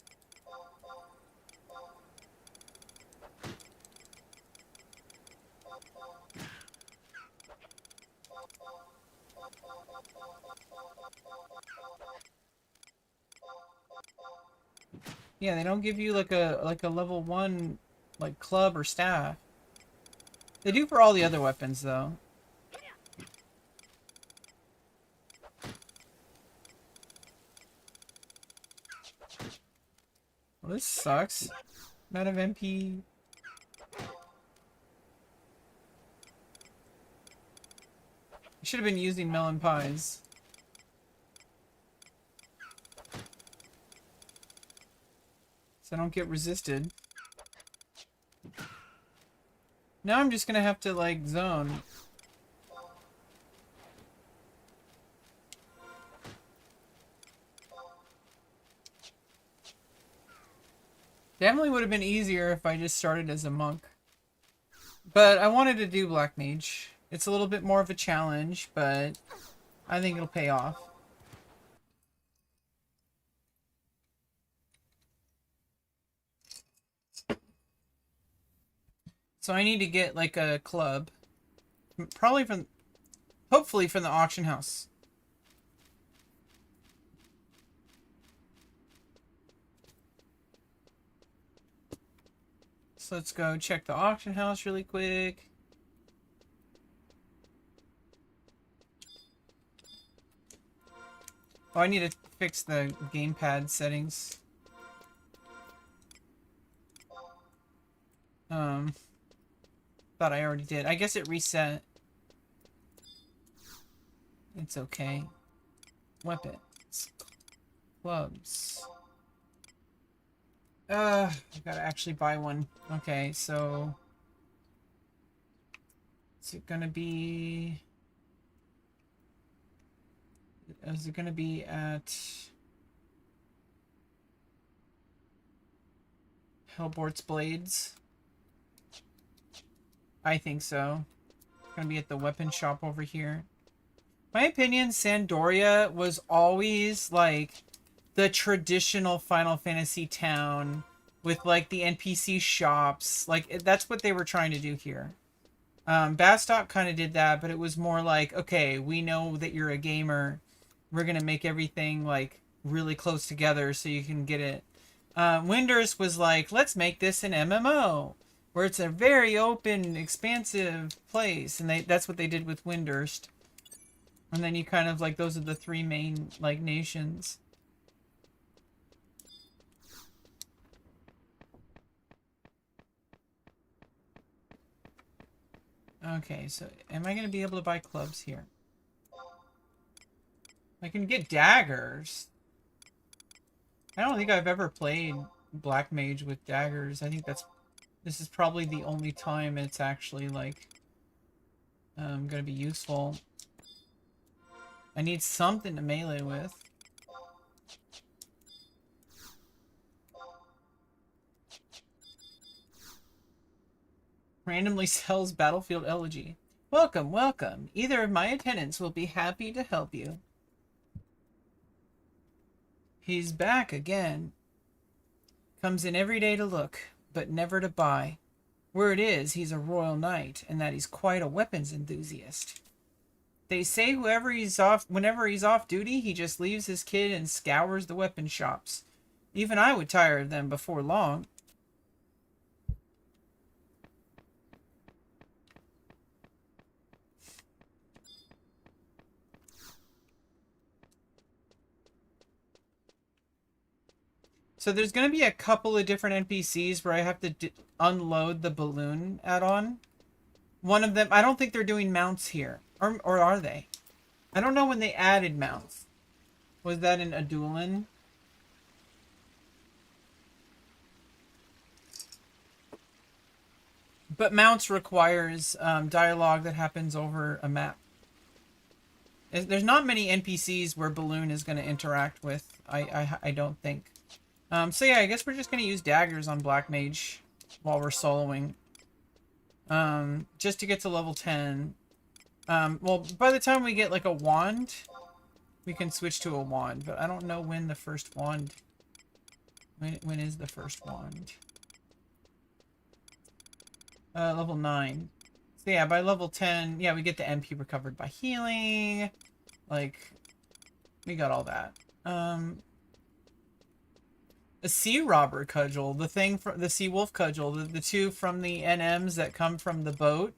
Yeah, they don't give you like a level 1 like club or staff. They do for all the other weapons though. Well, this sucks. Amount of MP. I should have been using melon pies. So I don't get resisted. Now I'm just gonna have to like zone. Definitely would have been easier if I just started as a monk. But I wanted to do Black Mage. It's a little bit more of a challenge, but I think it'll pay off. So I need to get like a club. Probably from... Hopefully from the auction house. So let's go check the auction house really quick. Oh, I need to fix the gamepad settings. Thought I already did. I guess it reset. It's okay. Weapons. Clubs. I gotta actually buy one. Okay, so... Is it gonna be... Is it gonna be at... Hellbort's Blades? I think so. It's gonna be at the weapon shop over here. My opinion, Sandoria was always like the traditional Final Fantasy town with like the NPC shops. Like that's what they were trying to do here. Bastock kind of did that, but it was more like, okay, we know that you're a gamer. We're gonna make everything like really close together so you can get it. Windurst was like, let's make this an MMO where it's a very open, expansive place, and that's what they did with Windurst. And then you kind of like, those are the three main like nations. Okay, so am I going to be able to buy clubs here? I can get daggers. I don't think I've ever played Black Mage with daggers. I think this is probably the only time it's actually like going to be useful. I need something to melee with. Randomly sells Battlefield Elegy. Welcome, welcome. Either of my attendants will be happy to help you. He's back again. Comes in every day to look, but never to buy. Word is he's a royal knight, and that he's quite a weapons enthusiast. They say whenever he's off duty, he just leaves his kid and scours the weapon shops. Even I would tire of them before long. So there's going to be a couple of different NPCs where I have to unload the balloon add-on. One of them, I don't think they're doing mounts here. Or are they? I don't know when they added mounts. Was that in Adulin? But mounts requires dialogue that happens over a map. There's not many NPCs where Balloon is going to interact with. I don't think. So yeah, I guess we're just going to use daggers on Black Mage while we're soloing. Just to get to level 10. Well, by the time we get like a wand, we can switch to a wand. But I don't know when the first wand... When is the first wand? Level 9. So yeah, by level 10, yeah, we get the MP recovered by healing. Like, we got all that. A sea robber cudgel, the thing from the sea wolf cudgel, the two from the NMs that come from the boat.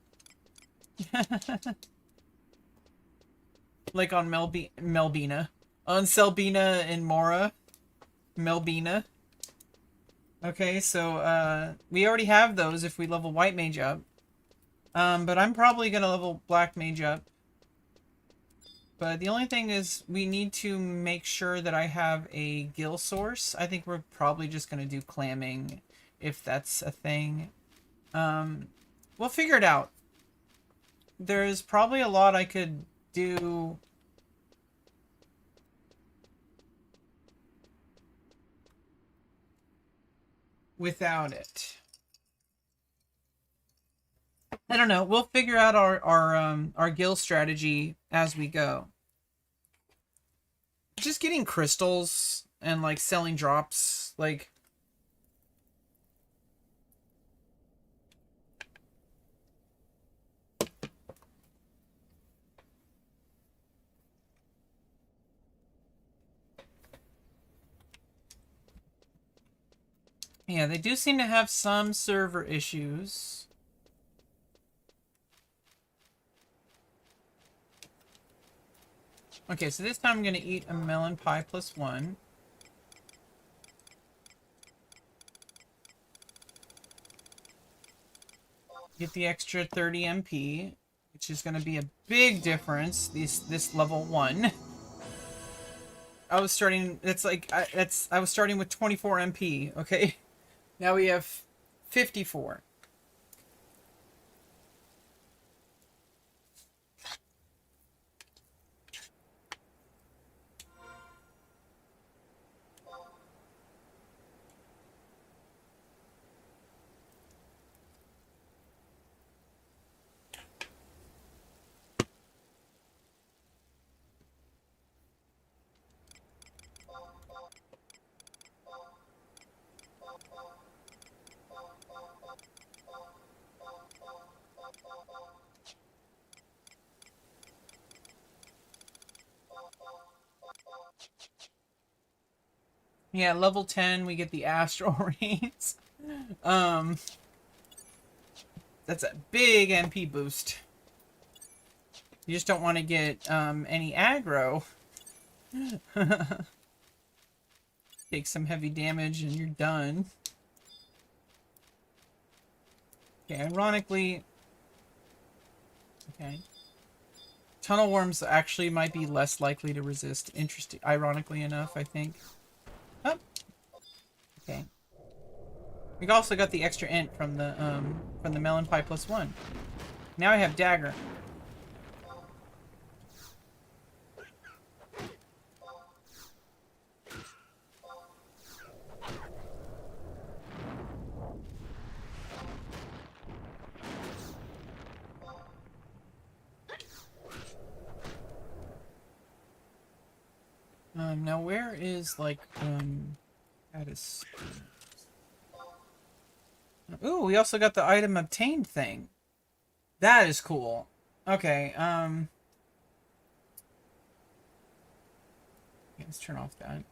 Like on Melbina. On Selbina and Mora. Melbina. Okay, so we already have those if we level white mage up. But I'm probably gonna level black mage up. But the only thing is we need to make sure that I have a gill source. I think we're probably just gonna do clamming if that's a thing. We'll figure it out. There's probably a lot I could do without it. I don't know. We'll figure out our gill strategy as we go. Just getting crystals and like selling drops, like yeah, they do seem to have some server issues. Okay, so this time I'm going to eat a melon pie +1. Get the extra 30 MP, which is going to be a big difference. This level 1. I was starting. That's like I was starting with 24 MP. Okay, now we have 54. Yeah, level 10, we get the astral rays. That's a big MP boost. You just don't want to get any aggro. Take some heavy damage and you're done. Okay, ironically... Okay. Tunnel worms actually might be less likely to resist. Interesting. Ironically enough, I think. Oh. Okay. We also got the extra int from the melon pie +1. Now I have dagger. Now where is, like, that is... Ooh, we also got the item obtained thing. That is cool. Okay, let's turn off that.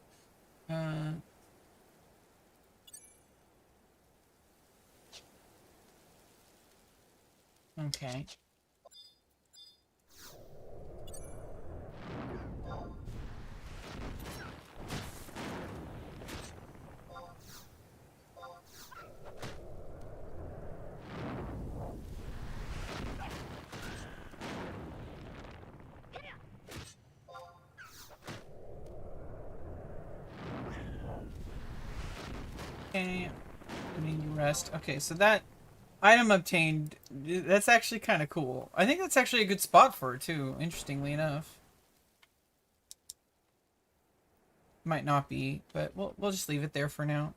Okay. Okay, I need to rest. Okay, so that item obtained, that's actually kind of cool. I think that's actually a good spot for it too, interestingly enough. Might not be, but we'll just leave it there for now.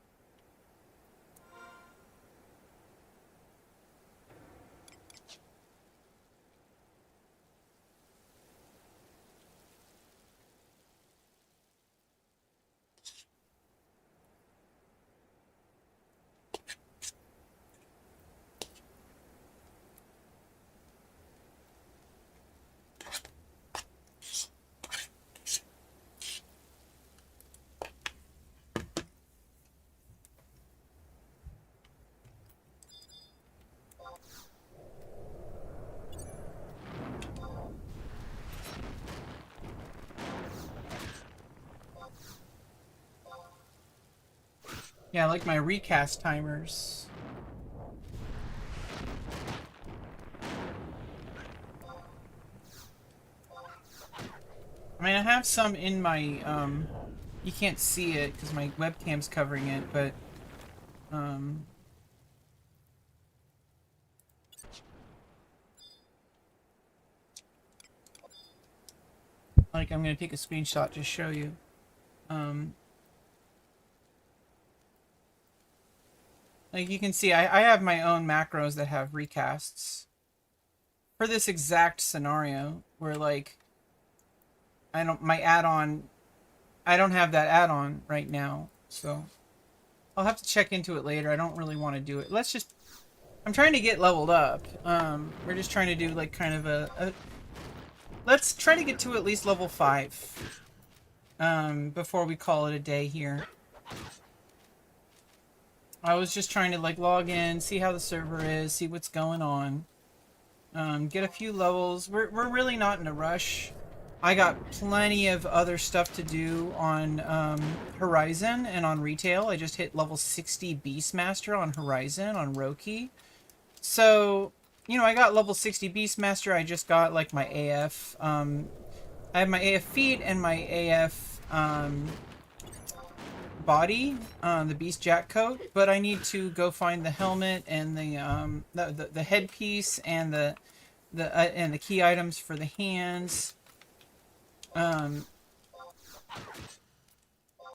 Yeah, I like my recast timers. I mean, I have some in my, you can't see it because my webcam's covering it, but, like, I'm gonna take a screenshot to show you. Like, you can see, I have my own macros that have recasts for this exact scenario where, like, my add-on, I don't have that add-on right now, so I'll have to check into it later. I don't really want to do it. I'm trying to get leveled up. We're just trying to do, like, kind of let's try to get to at least level 5, before we call it a day here. I was just trying to, like, log in, see how the server is, see what's going on. Get a few levels. We're really not in a rush. I got plenty of other stuff to do on Horizon and on retail. I just hit level 60 Beastmaster on Horizon on Roki. So, you know, I got level 60 Beastmaster. I just got, like, my AF. I have my AF feet and my AF body, the Beast Jack coat, but I need to go find the helmet and the headpiece and the key items for the hands. And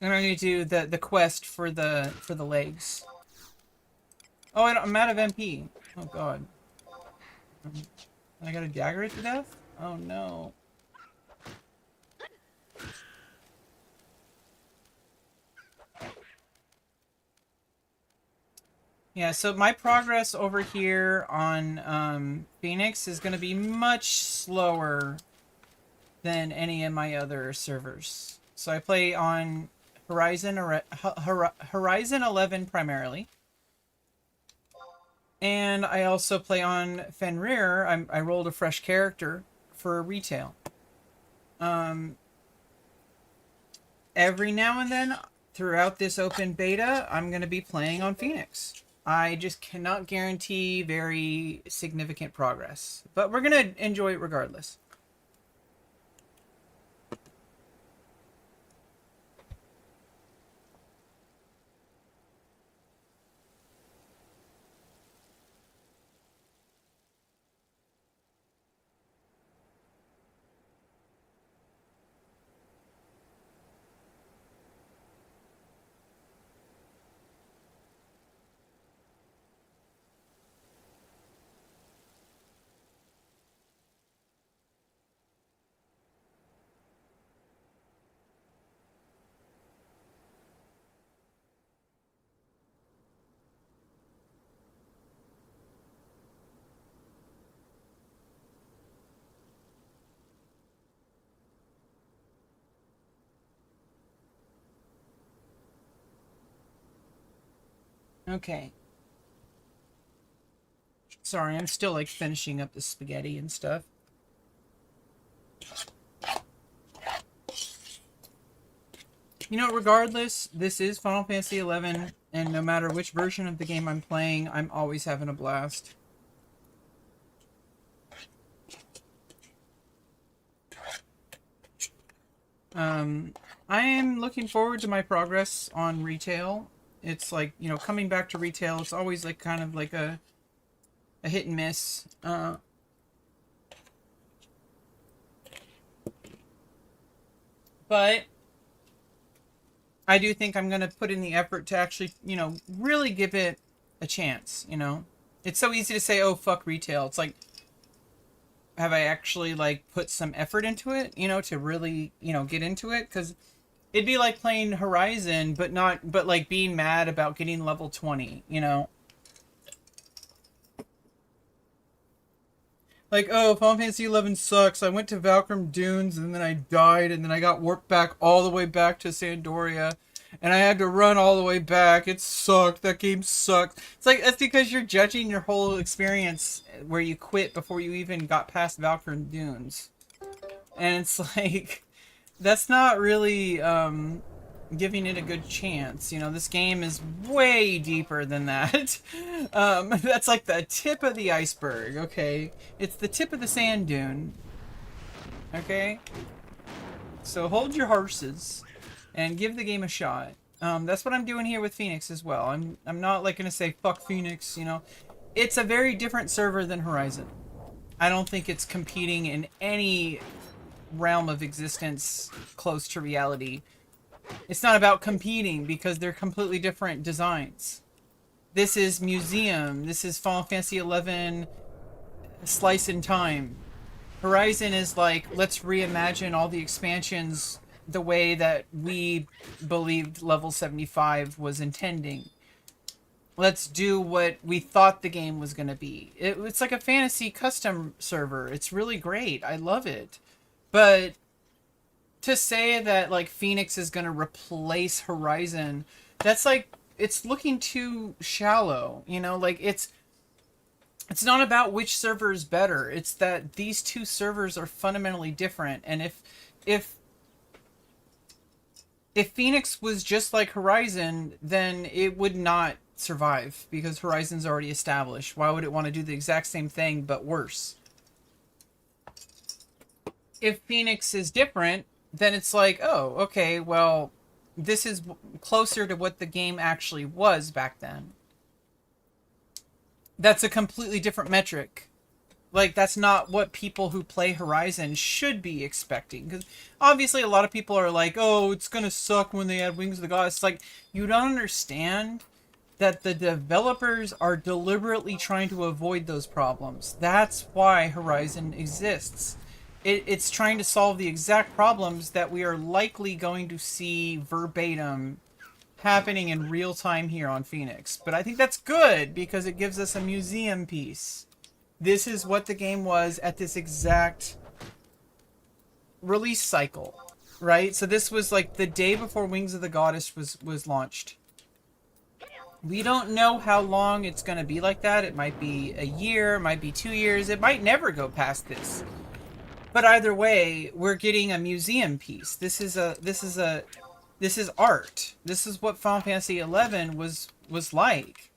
I'm going to do the quest for the legs. Oh, I'm out of MP. Oh god. I got a dagger it to death? Oh no. Yeah, so my progress over here on Phoenix is going to be much slower than any of my other servers. So I play on Horizon 11 primarily. And I also play on Fenrir. I rolled a fresh character for retail. Every now and then, throughout this open beta, I'm going to be playing on Phoenix. I just cannot guarantee very significant progress. But we're going to enjoy it regardless. Okay. Sorry, I'm still, like, finishing up the spaghetti and stuff. You know, regardless, this is Final Fantasy XI, and no matter which version of the game I'm playing, I'm always having a blast. I am looking forward to my progress on retail. It's like, you know, coming back to retail, it's always, like, kind of like a hit and miss. But I do think I'm going to put in the effort to actually, you know, really give it a chance, you know? It's so easy to say, oh, fuck retail. It's like, have I actually, like, put some effort into it, you know, to really, you know, get into it? Because it'd be like playing Horizon, but like being mad about getting level 20, you know? Like, oh, Final Fantasy 11 sucks. I went to Valkyrie Dunes and then I died and then I got warped back all the way back to Sandoria. And I had to run all the way back. It sucked. That game sucked. It's like, that's because you're judging your whole experience where you quit before you even got past Valkyrie Dunes. And it's like, that's not really, giving it a good chance. You know, this game is way deeper than that. That's like the tip of the iceberg, okay? It's the tip of the sand dune, okay? So hold your horses and give the game a shot. That's what I'm doing here with Phoenix as well. I'm not like gonna say fuck Phoenix, you know. It's a very different server than Horizon. I don't think it's competing in any realm of existence close to reality. It's not about competing because they're completely different designs. This is Museum. This is Final Fantasy XI Slice in Time. Horizon is like, let's reimagine all the expansions the way that we believed level 75 was intending. Let's do what we thought the game was going to be. It's like a fantasy custom server. It's really great. I love it. But to say that like Phoenix is going to replace Horizon, that's like, it's looking too shallow, you know, like it's not about which server is better. It's that these two servers are fundamentally different. And if Phoenix was just like Horizon, then it would not survive because Horizon's already established. Why would it want to do the exact same thing but worse? If Phoenix is different, then it's like, oh, okay, well, this is closer to what the game actually was back then. That's a completely different metric. Like, that's not what people who play Horizon should be expecting. Because obviously a lot of people are like, oh, it's going to suck when they add Wings of the Gods. It's like, you don't understand that the developers are deliberately trying to avoid those problems. That's why Horizon exists. It's trying to solve the exact problems that we are likely going to see verbatim happening in real time here on Phoenix. But I think that's good because it gives us a museum piece. This is what the game was at this exact release cycle, right? So this was like the day before Wings of the Goddess was launched. We don't know how long it's going to be like that. It might be a year, it might be 2 years, it might never go past this. But either way, we're getting a museum piece. This is art. This is what Final Fantasy XI was like.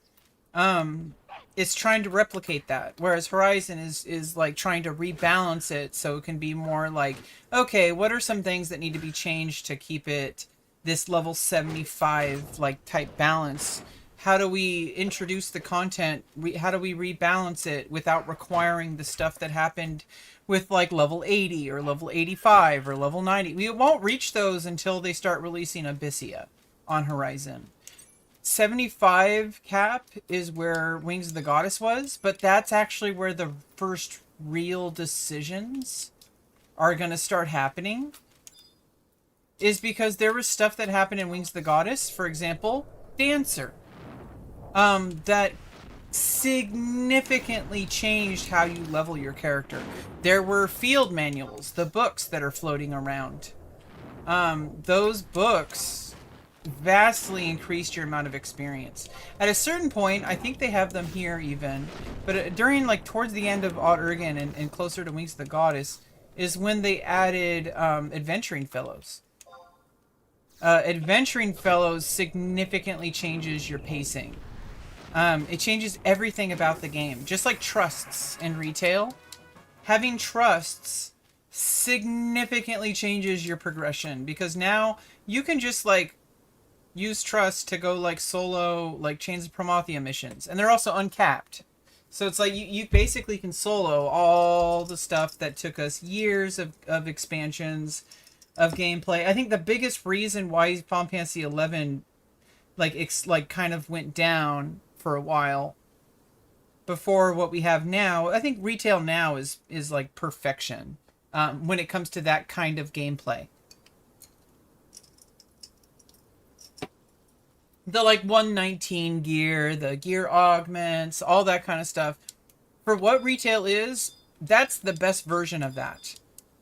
It's trying to replicate that, whereas Horizon is like trying to rebalance it so it can be more like, okay, what are some things that need to be changed to keep it this level 75 like type balance? How do we introduce the content? How do we rebalance it without requiring the stuff that happened with like level 80 or level 85 or level 90? We won't reach those until they start releasing Abyssia on Horizon. 75 cap is where Wings of the Goddess was, but that's actually where the first real decisions are going to start happening. Is because there was stuff that happened in Wings of the Goddess, for example, Dancer. That significantly changed how you level your character. There were field manuals, the books that are floating around. Those books vastly increased your amount of experience. At a certain point, I think they have them here even, but during like towards the end of Odd Urgen and closer to Wings of the Goddess is when they added Adventuring Fellows. Adventuring Fellows significantly changes your pacing. It changes everything about the game. Just like trusts in retail, having trusts significantly changes your progression because now you can just like use trust to go like solo like Chains of Prometheia missions, and they're also uncapped. So it's like you basically can solo all the stuff that took us years of expansions of gameplay. I think the biggest reason why Final Fantasy XI like kind of went down for a while before what we have now, I think retail now is like perfection when it comes to that kind of gameplay. The like 119 gear, the gear augments, all that kind of stuff. For what retail is, that's the best version of that.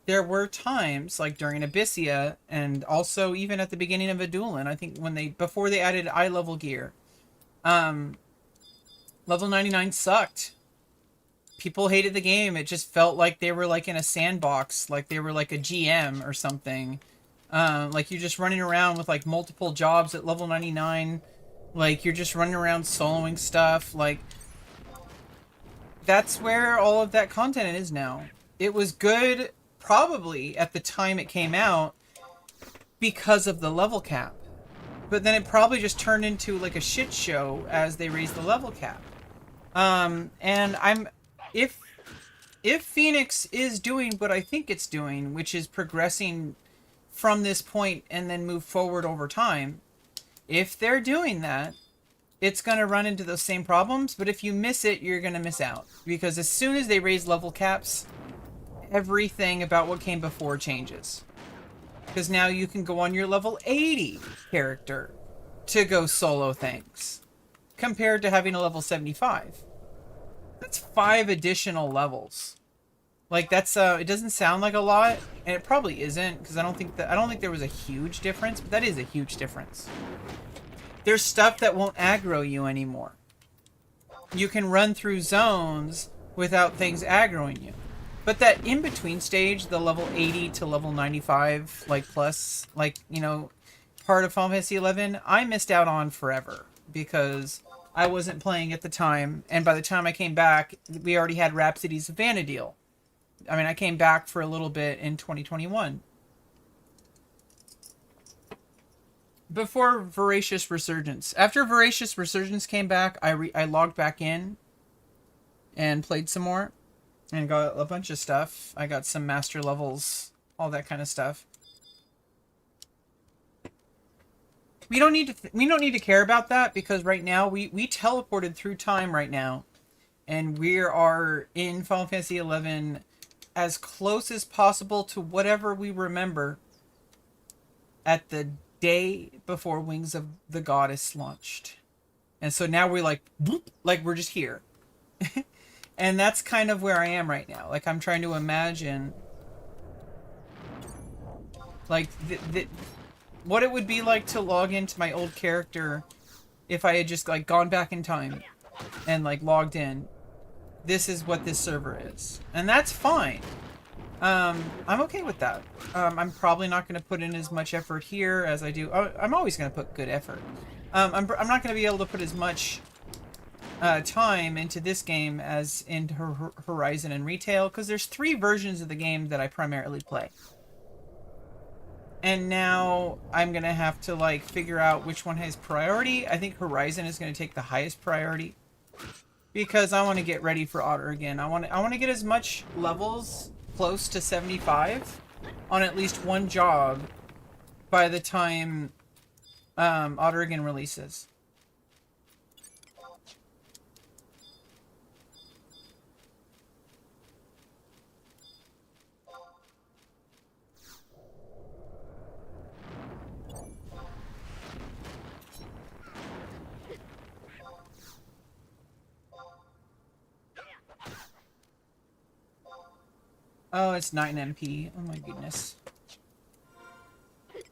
There were times like during Abyssia and also even at the beginning of Adulan, I think before they added eye level gear, level 99 sucked. People hated the game. It just felt like they were like in a sandbox, like they were like a GM or something. Like you're just running around with like multiple jobs at level 99. Like you're just running around soloing stuff. Like that's where all of that content is now. It was good probably at the time it came out because of the level cap. But then it probably just turned into like a shit show as they raised the level cap. And I'm if Phoenix is doing what I think it's doing, which is progressing from this point and then move forward over time, if they're doing that, it's going to run into those same problems. But if you miss it, you're going to miss out. Because as soon as they raise level caps, everything about what came before changes. Because now you can go on your level 80 character to go solo things, compared to having a level 75. That's 5 additional levels. Like that's it doesn't sound like a lot, and it probably isn't, because I don't think there was a huge difference, but that is a huge difference. There's stuff that won't aggro you anymore. You can run through zones without things aggroing you. But that in-between stage, the level 80 to level 95, like plus, like, you know, part of Final Fantasy 11, I missed out on forever because I wasn't playing at the time, and by the time I came back, we already had Rhapsody's Vana'diel. I mean, I came back for a little bit in 2021. Before Voracious Resurgence. After Voracious Resurgence came back, I logged back in and played some more and got a bunch of stuff. I got some master levels, all that kind of stuff. We don't need to care about that, because right now we teleported through time right now, and we are in Final Fantasy 11 as close as possible to whatever we remember at the day before Wings of the Goddess launched. And so now we're like, boop, like we're just here. And that's kind of where I am right now. Like I'm trying to imagine like what it would be like to log into my old character if I had just like gone back in time and like logged in. This is what this server is. And that's fine. I'm okay with that. I'm probably not going to put in as much effort here as I do. I'm always going to put good effort. I'm not going to be able to put as much time into this game as into Horizon and Retail, because there's 3 versions of the game that I primarily play. And now I'm going to have to like figure out which one has priority. I think Horizon is going to take the highest priority, because I want to get ready for Otter again. I want to get as much levels close to 75 on at least one job by the time Otter again releases. Oh, it's 9 MP. Oh my goodness. Okay,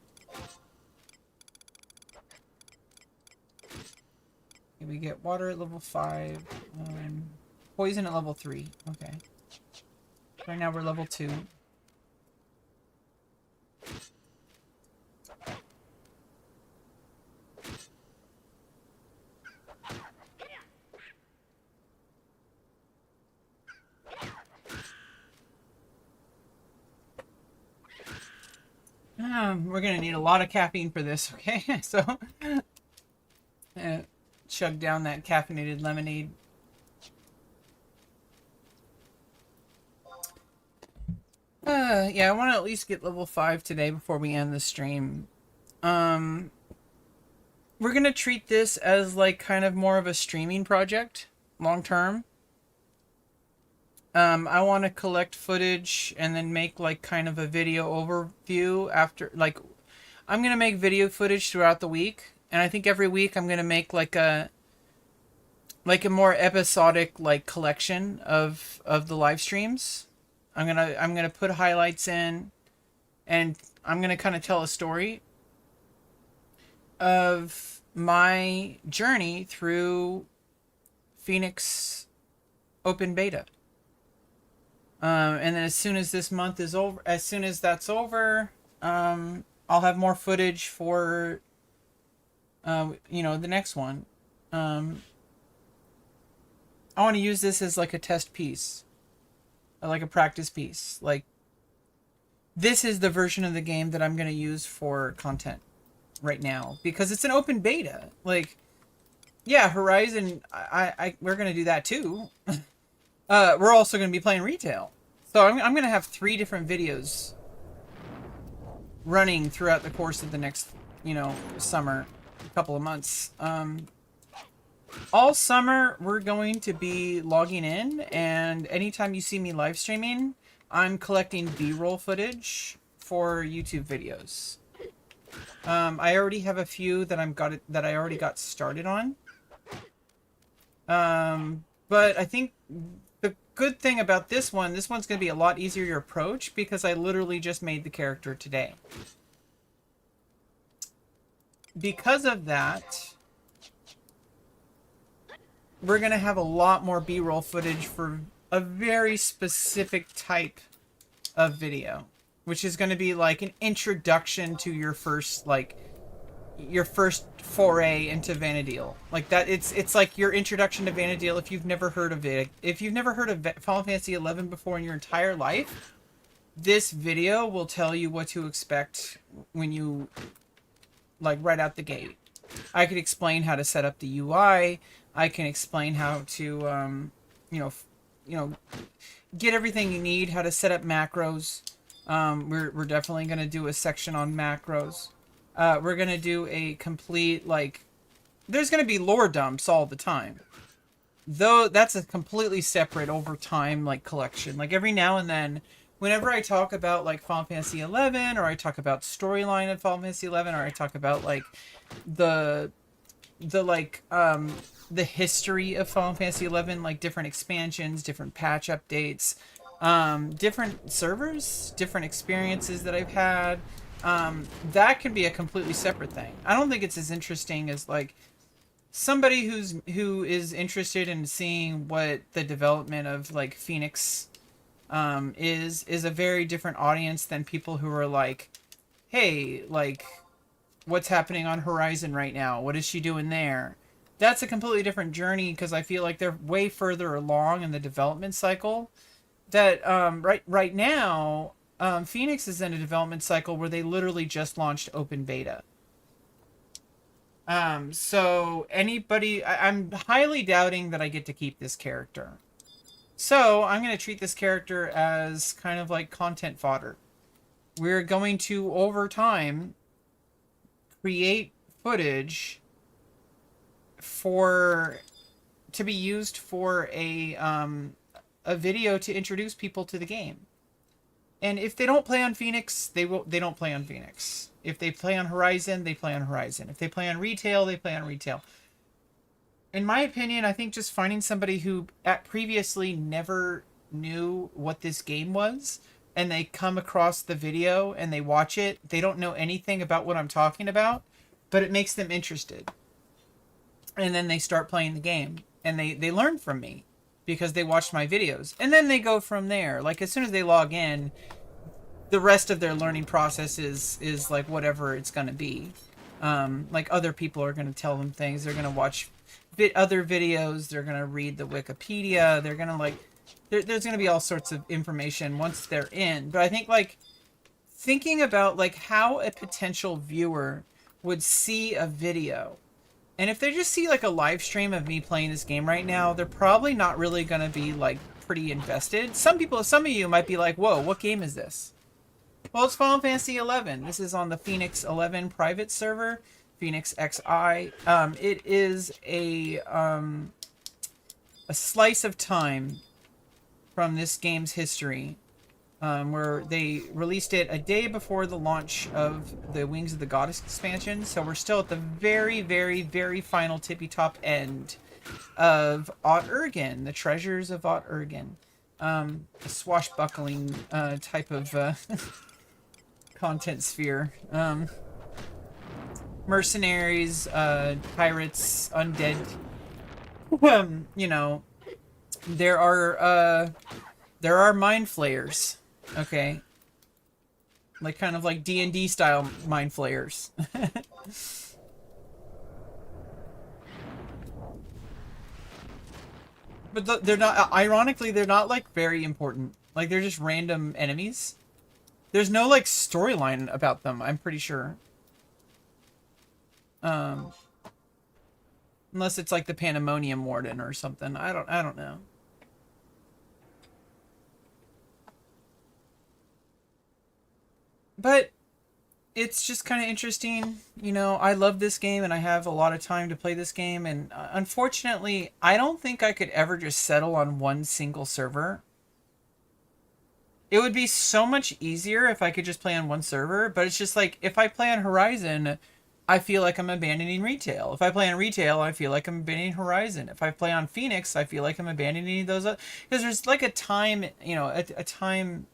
we get water at level 5. Poison at level 3. Okay. Right now we're level 2. We're gonna need a lot of caffeine for this, okay? So, chug down that caffeinated lemonade. Yeah, I want to at least get level 5 today before we end the stream. We're gonna treat this as like kind of more of a streaming project, long term. I want to collect footage and then make like kind of a video overview after, like, I'm going to make video footage throughout the week. And I think every week I'm going to make like a more episodic like collection of the live streams. I'm going to put highlights in, and I'm going to kind of tell a story of my journey through Phoenix open beta. And then as soon as this month is over, as soon as that's over, I'll have more footage for, you know, the next one. I want to use this as like a test piece, like a practice piece. Like, this is the version of the game that I'm going to use for content right now because it's an open beta. Like, yeah, Horizon, we're going to do that too. We're also going to be playing retail. So I'm going to have 3 different videos running throughout the course of the next, you know, summer, couple of months. All summer, we're going to be logging in, and anytime you see me live streaming, I'm collecting B-roll footage for YouTube videos. I already have a few that I already got started on. But I think the good thing about this one's going to be a lot easier to approach because I literally just made the character today. Because of that, we're going to have a lot more B-roll footage for a very specific type of video, which is going to be like an introduction to your first, like, your first foray into Vana'diel. Like that, it's like your introduction to Vana'diel if you've never heard of it. If you've never heard of Final Fantasy XI before in your entire life, this video will tell you what to expect when you, like, right out the gate. I could explain how to set up the UI. I can explain how to, you know, get everything you need, how to set up macros. We're definitely going to do a section on macros. We're going to do a complete, like, there's going to be lore dumps all the time. Though that's a completely separate over time, like, collection. Like, every now and then, whenever I talk about, like, Final Fantasy XI, or I talk about storyline of Final Fantasy XI, or I talk about, like, the history of Final Fantasy XI, like different expansions, different patch updates, different servers, different experiences that I've had, that can be a completely separate thing. I don't think it's as interesting as, like, somebody who is interested in seeing what the development of, like, Phoenix is a very different audience than people who are like, hey, like, what's happening on Horizon right now? What is she doing there? That's a completely different journey because I feel like they're way further along in the development cycle. That right now, Phoenix is in a development cycle where they literally just launched open beta. So anybody, I'm highly doubting that I get to keep this character. So I'm going to treat this character as kind of like content fodder. We're going to, over time, create footage to be used for a video to introduce people to the game. And if they don't play on Phoenix, they don't play on Phoenix. If they play on Horizon, they play on Horizon. If they play on retail, they play on retail. In my opinion, I think just finding somebody who previously never knew what this game was, and they come across the video and they watch it, they don't know anything about what I'm talking about, but it makes them interested. And then they start playing the game, and they learn from me because they watched my videos. And then they go from there. Like, as soon as they log in, the rest of their learning process is like whatever it's going to be. Like, other people are going to tell them things. They're going to watch other videos. They're going to read the Wikipedia. They're going to, like, there's going to be all sorts of information once they're in. But I think, like, thinking about, like, how a potential viewer would see a video, and if they just see, like, a live stream of me playing this game right now, they're probably not really going to be, like, pretty invested. Some of you might be like, whoa, what game is this? Well, it's Final Fantasy XI. This is on the Phoenix XI private server, PhoenixXI. It is a slice of time from this game's history, where they released it a day before the launch of the Wings of the Goddess expansion. So we're still at the very, very, very final tippy-top end of Ott Ergen, the treasures of Ott Ergen. A swashbuckling type of content sphere. Mercenaries, pirates, undead. You know, there are mind flayers. Okay. Like kind of like D&D style mind flayers. But they're not, ironically, they're not like very important. Like they're just random enemies. There's no like storyline about them, I'm pretty sure. Um, unless it's like the Pandemonium Warden or something. I don't know. But it's just kind of interesting. You know, I love this game and I have a lot of time to play this game. And unfortunately, I don't think I could ever just settle on one single server. It would be so much easier if I could just play on one server, but it's just like if I play on Horizon, I feel like I'm abandoning retail. If I play on retail, I feel like I'm abandoning Horizon. If I play on Phoenix, I feel like I'm abandoning those because there's like a time, you know, a time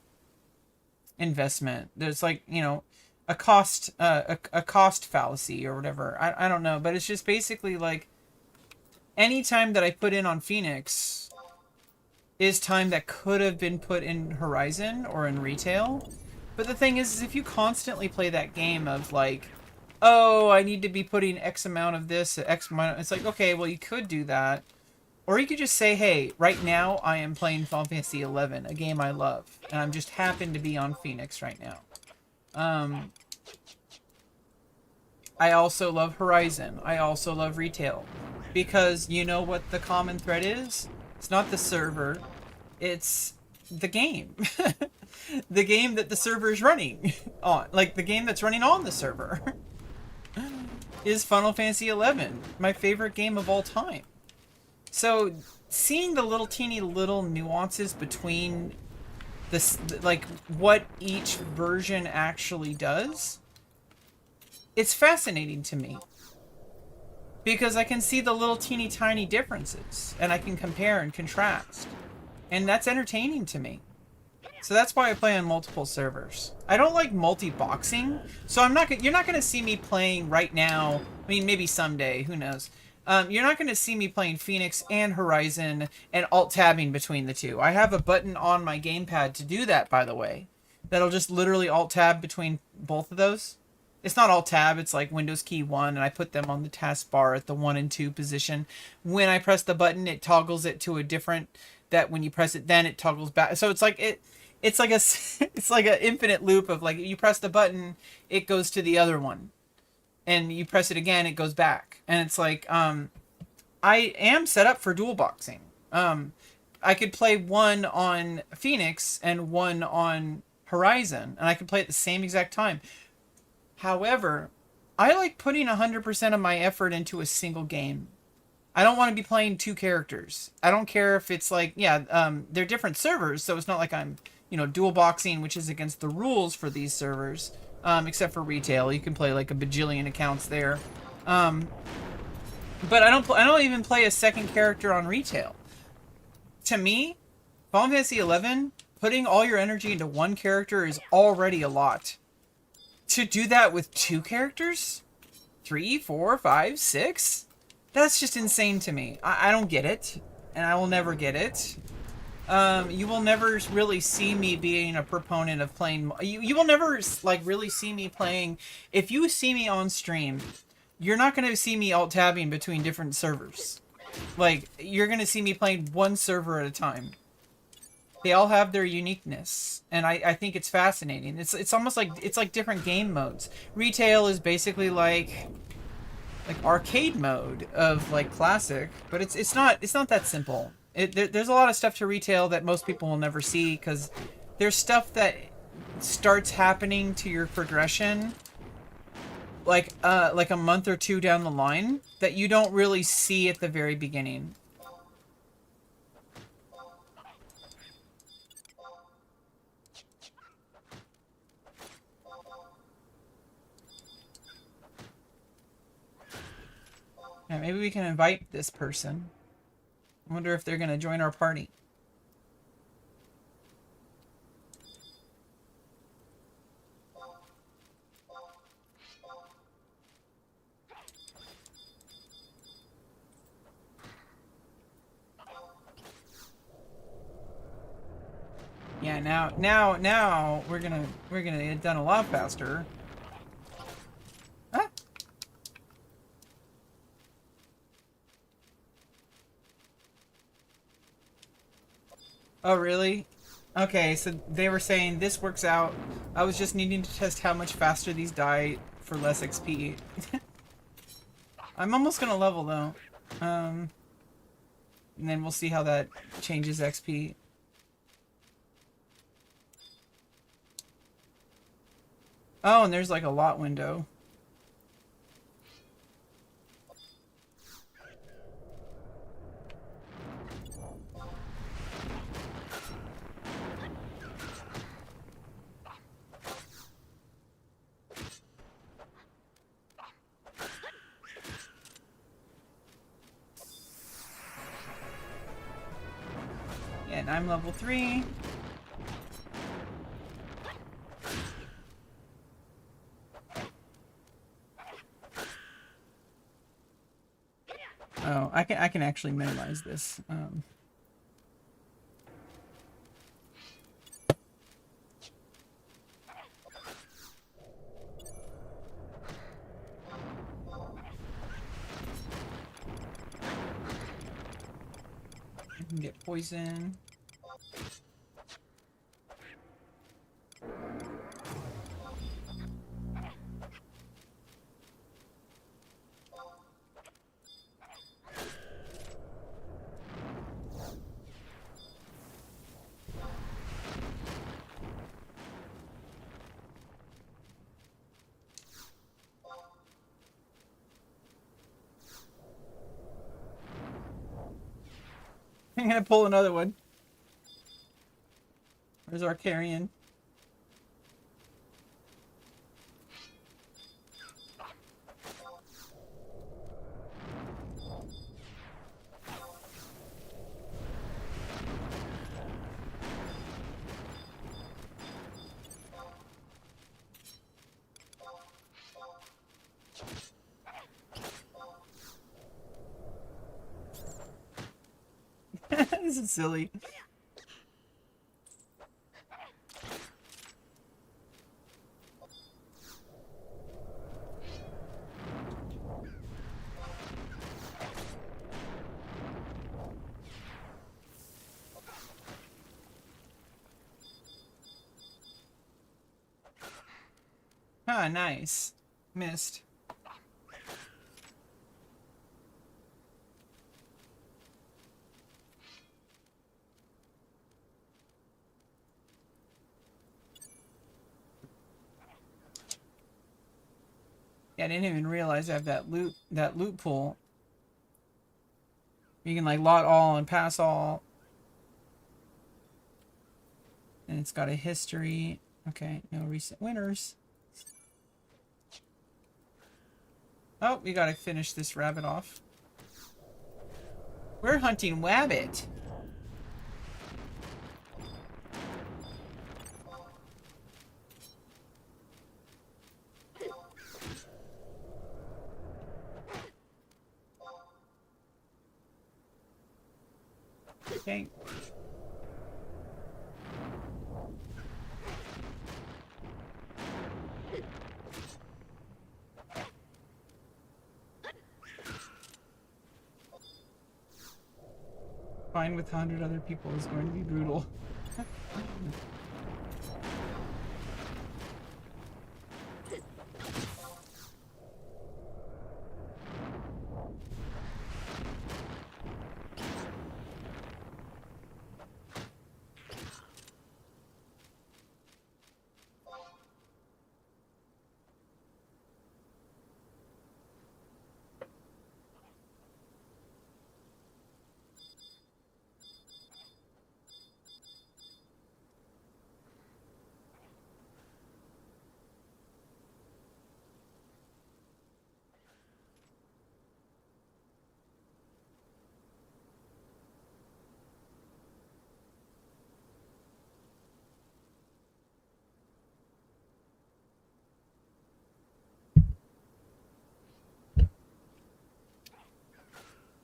investment. There's like, you know, a cost fallacy or whatever. I don't know, but it's just basically like any time that I put in on Phoenix is time that could have been put in Horizon or in retail. But the thing is if you constantly play that game of like, oh, I need to be putting X amount of this, X amount, it's like, okay, well, you could do that. Or you could just say, hey, right now I am playing Final Fantasy 11, a game I love, and I'm just happen to be on Phoenix right now. I also love Horizon. I also love retail. Because you know what the common thread is? It's not the server. It's the game. The game that the server is running on. Like, the game that's running on the server. Is Final Fantasy 11. My favorite game of all time. So, seeing the little teeny little nuances between this, like, what each version actually does, it's fascinating to me. Because I can see the little teeny tiny differences, and I can compare and contrast. And that's entertaining to me. So that's why I play on multiple servers. I don't like multi-boxing, so you're not gonna see me playing right now. I mean, maybe someday, who knows. You're not gonna see me playing Phoenix and Horizon and alt-tabbing between the two. I have a button on my gamepad to do that, by the way. That'll just literally alt-tab between both of those. It's not alt-tab, it's like Windows key 1, and I put them on the taskbar at the 1 and 2 position. When I press the button, it toggles it to a different, that when you press it, then it toggles back. So it's like it's like it's like an infinite loop of like, you press the button, it goes to the other one. And you press it again, it goes back. And it's like, I am set up for dual boxing. I could play one on Phoenix and one on Horizon, and I could play at the same exact time. However, I like putting 100% of my effort into a single game. I don't want to be playing two characters. I don't care if it's like, yeah, they're different servers, so it's not like I'm, you know, dual boxing, which is against the rules for these servers, except for retail. You can play like a bajillion accounts there. But I don't even play a second character on retail. To me, Final Fantasy 11, putting all your energy into one character is already a lot. To do that with two characters? 3, 4, 5, 6? That's just insane to me. I don't get it. And I will never get it. You will never really see me being a proponent of playing... You will never, like, really see me playing... If you see me on stream, you're not going to see me alt-tabbing between different servers. Like, you're going to see me playing one server at a time. They all have their uniqueness, and I think it's fascinating. It's almost like it's like different game modes. Retail is basically like arcade mode of like classic, but it's not that simple. There's a lot of stuff to retail that most people will never see because there's stuff that starts happening to your progression like a month or two down the line that you don't really see at the very beginning. Yeah, maybe we can invite this person. I wonder if they're going to join our party. Yeah, Yeah, now we're gonna get it done a lot faster. Huh? Oh, really? Okay, so they were saying this works out. I was just needing to test how much faster these die for less XP. I'm almost gonna level though. And then we'll see how that changes XP. Oh, and there's like a lot window. Yeah, and I'm level 3. Oh, I can actually minimize this. I can get poison. I'm gonna pull another one. Where's our carrion? This is silly. Ah, nice. Missed. Yeah, I didn't even realize I have that loot pool. You can like lot all and pass all. And it's got a history. Okay, no recent winners. Oh, we gotta finish this rabbit off. We're hunting wabbit. Okay. Fine with 100 other people is going to be brutal.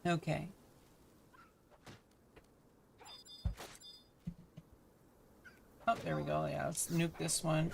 Okay. There we go. Yeah, let's nuke this one.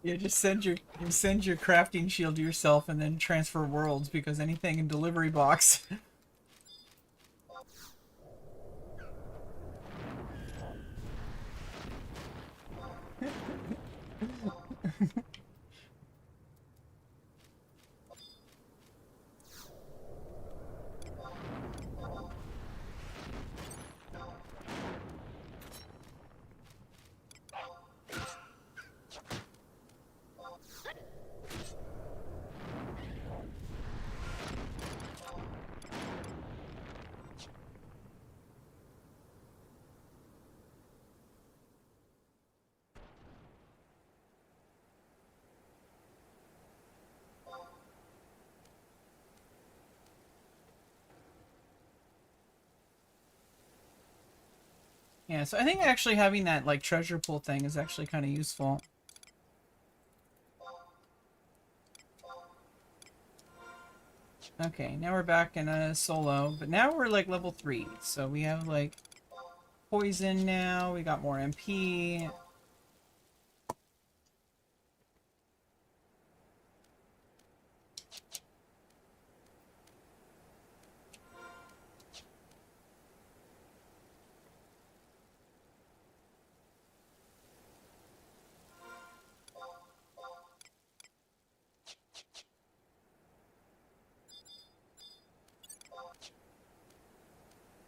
Yeah, just send your crafting shield to yourself and then transfer worlds because anything in delivery box. Yeah, so I think actually having that like treasure pool thing is actually kind of useful. Okay, now we're back in a solo, but now we're like level 3, so we have like poison now, we got more MP.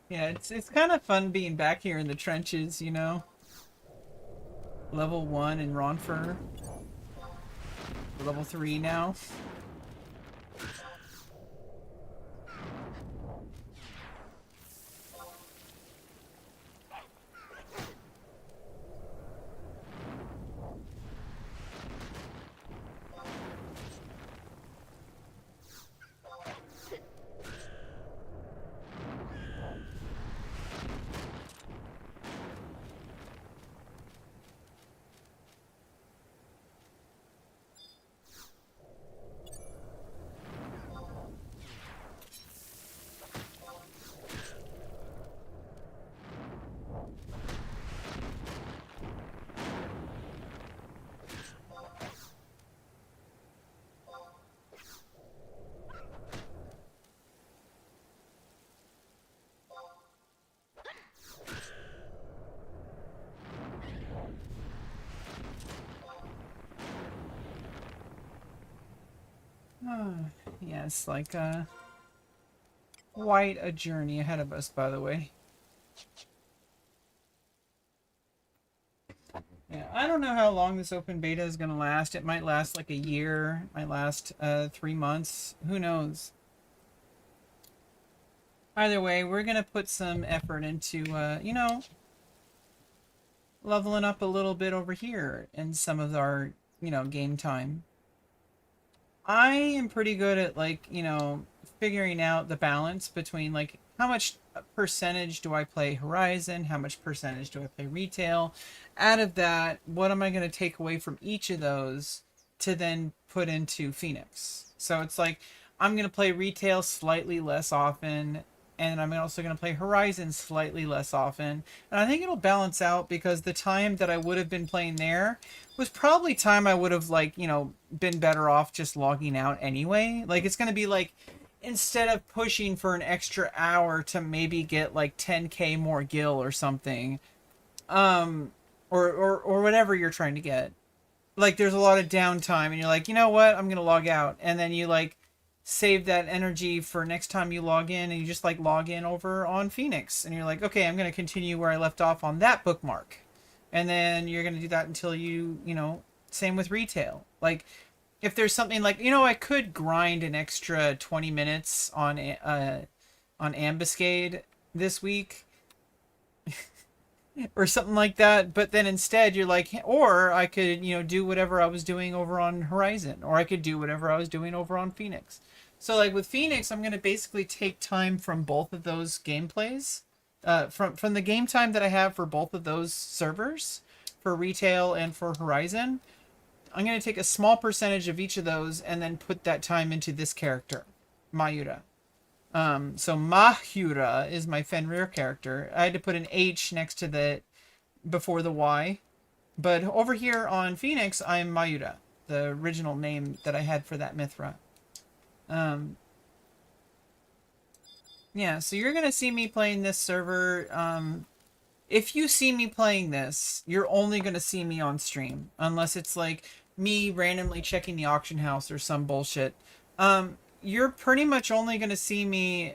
Yeah, it's kind of fun being back here in the trenches, you know? Level 1 in Ronfer. Level 3 now. Yes, like quite a journey ahead of us, by the way. Yeah, I don't know how long this open beta is going to last. It might last like a year, it might last 3 months. Who knows? Either way, we're going to put some effort into, you know, leveling up a little bit over here in some of our, you know, game time. I am pretty good at, like, you know, figuring out the balance between, like, how much percentage do I play Horizon? How much percentage do I play retail? Out of that, what am I going to take away from each of those to then put into Phoenix? So it's like I'm going to play retail slightly less often, and I'm also going to play Horizon slightly less often. And I think it'll balance out because the time that I would have been playing there was probably time I would have, like, you know, been better off just logging out anyway. Like, it's going to be like, instead of pushing for an extra hour to maybe get like 10k more gil or something, um, or whatever you're trying to get. Like, there's a lot of downtime, and you're like, you know what, I'm gonna log out, and then you like save that energy for next time you log in, and you just like log in over on Phoenix, and you're like, okay, I'm gonna continue where I left off on that bookmark, and then you're gonna do that until you know, same with retail. Like, if there's something like, you know, I could grind an extra 20 minutes on Ambuscade this week or something like that, but then instead you're like, or I could, you know, do whatever I was doing over on Horizon, or I could do whatever I was doing over on Phoenix. So like with Phoenix, I'm going to basically take time from both of those gameplays, from the game time that I have for both of those servers, for retail and for Horizon. I'm going to take a small percentage of each of those and then put that time into this character, Mayura. So Mahura is my Fenrir character. I had to put an H next to the, before the Y. But over here on Phoenix, I'm Mayura, the original name that I had for that Mithra. Yeah, so you're going to see me playing this server. If you see me playing this, you're only going to see me on stream. Unless it's like me randomly checking the auction house or some bullshit. You're pretty much only going to see me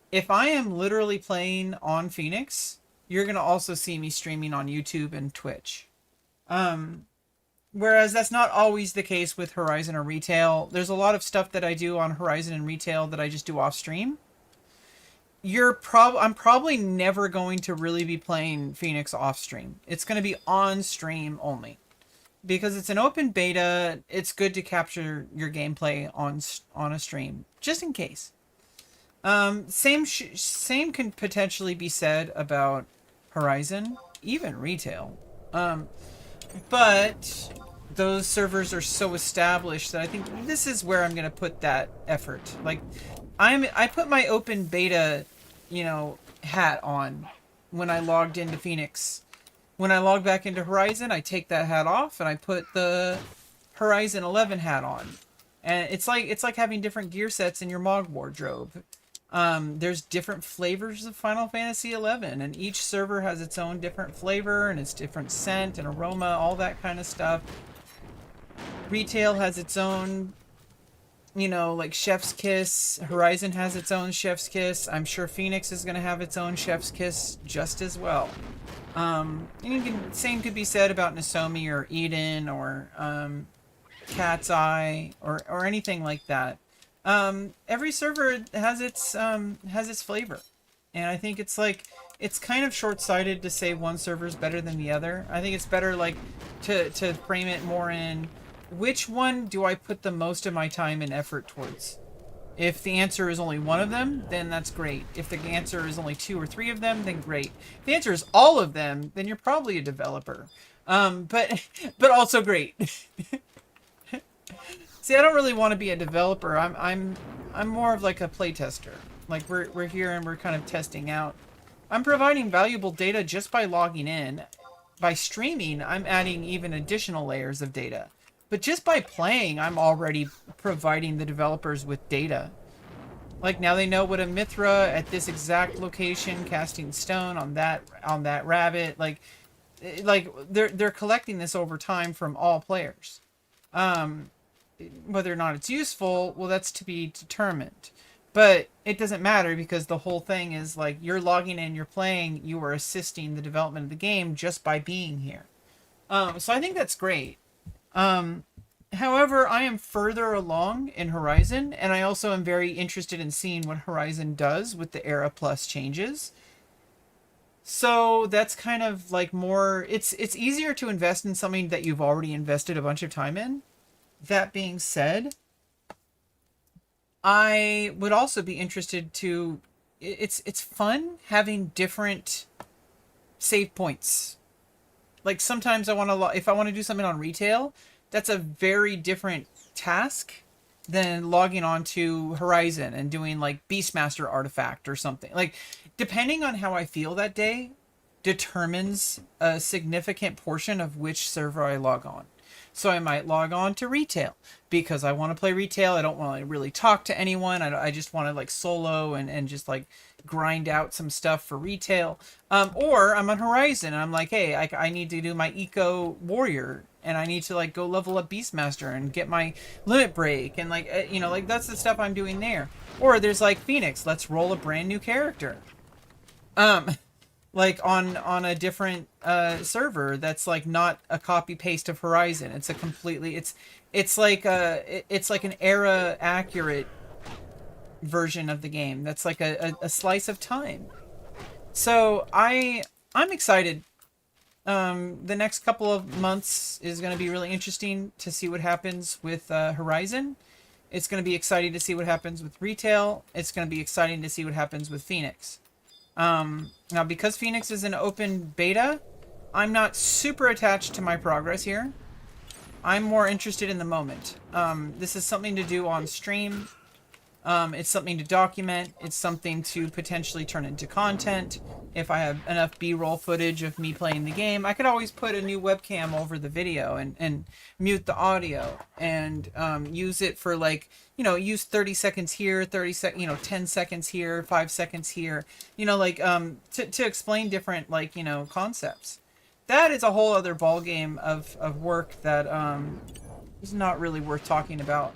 if I am literally playing on Phoenix. You're going to also see me streaming on YouTube and Twitch. Whereas that's not always the case with Horizon or retail. There's a lot of stuff that I do on Horizon and retail that I just do off stream. I'm probably never going to really be playing Phoenix off stream. It's going to be on stream only. Because it's an open beta, it's good to capture your gameplay on a stream, just in case. Same can potentially be said about Horizon, even retail. But those servers are so established that I think this is where I'm going to put that effort. Like, I put my open beta, you know, hat on when I logged into Phoenix. When I log back into Horizon, I take that hat off and I put the Horizon 11 hat on. And it's like having different gear sets in your Mog wardrobe. There's different flavors of Final Fantasy 11, and each server has its own different flavor and its different scent and aroma, all that kind of stuff. Retail has its own, you know, like Chef's Kiss. Horizon has its own Chef's Kiss. I'm sure Phoenix is going to have its own Chef's Kiss just as well. Same could be said about Nozomi or Eden or Cat's Eye or anything like that. Every server has its flavor, and I think it's kind of short-sighted to say one server is better than the other. I think it's better like to frame it more in which one do I put the most of my time and effort towards. If the answer is only one of them, then that's great. If the answer is only 2 or 3 of them, then great. If the answer is all of them, then you're probably a developer. But also great. See, I don't really want to be a developer. I'm more of like a playtester. Like we're here and we're kind of testing out. I'm providing valuable data just by logging in. By streaming, I'm adding even additional layers of data. But just by playing, I'm already providing the developers with data. Like, now they know what a Mithra at this exact location, casting stone on that rabbit. Like they're collecting this over time from all players. Whether or not it's useful, well, that's to be determined. But it doesn't matter because the whole thing is like you're logging in, you're playing, you are assisting the development of the game just by being here. So I think that's great. However, I am further along in Horizon, and I also am very interested in seeing what Horizon does with the Era Plus changes. So that's kind of like more, it's easier to invest in something that you've already invested a bunch of time in. That being said, I would also be interested to it's fun having different save points. Like sometimes I want to, if I want to do something on retail, that's a very different task than logging on to Horizon and doing like Beastmaster artifact or something. Like depending on how I feel that day determines a significant portion of which server I log on. So I might log on to retail because I want to play retail. I don't want to really talk to anyone. I just want to like solo and just like grind out some stuff for retail. Or I'm on Horizon and I'm like, hey, I need to do my eco warrior and I need to like go level up Beastmaster and get my limit break and like, you know, like that's the stuff I'm doing there. Or there's like Phoenix, let's roll a brand new character. Like on a different server that's like not a copy paste of Horizon. It's a completely it's like an era accurate version of the game. That's like a slice of time. So I'm excited. The next couple of months is going to be really interesting to see what happens with Horizon. It's going to be exciting to see what happens with retail. It's going to be exciting to see what happens with Phoenix. Now, because Phoenix is an open beta, I'm not super attached to my progress here. I'm more interested in the moment. This is something to do on stream. It's something to document. It's something to potentially turn into content. If I have enough B-roll footage of me playing the game, I could always put a new webcam over the video and mute the audio and use it for like, you know, use 30 seconds here, 10 seconds here, 5 seconds here, you know, like to explain different like, you know, concepts. That is a whole other ballgame of work that is not really worth talking about.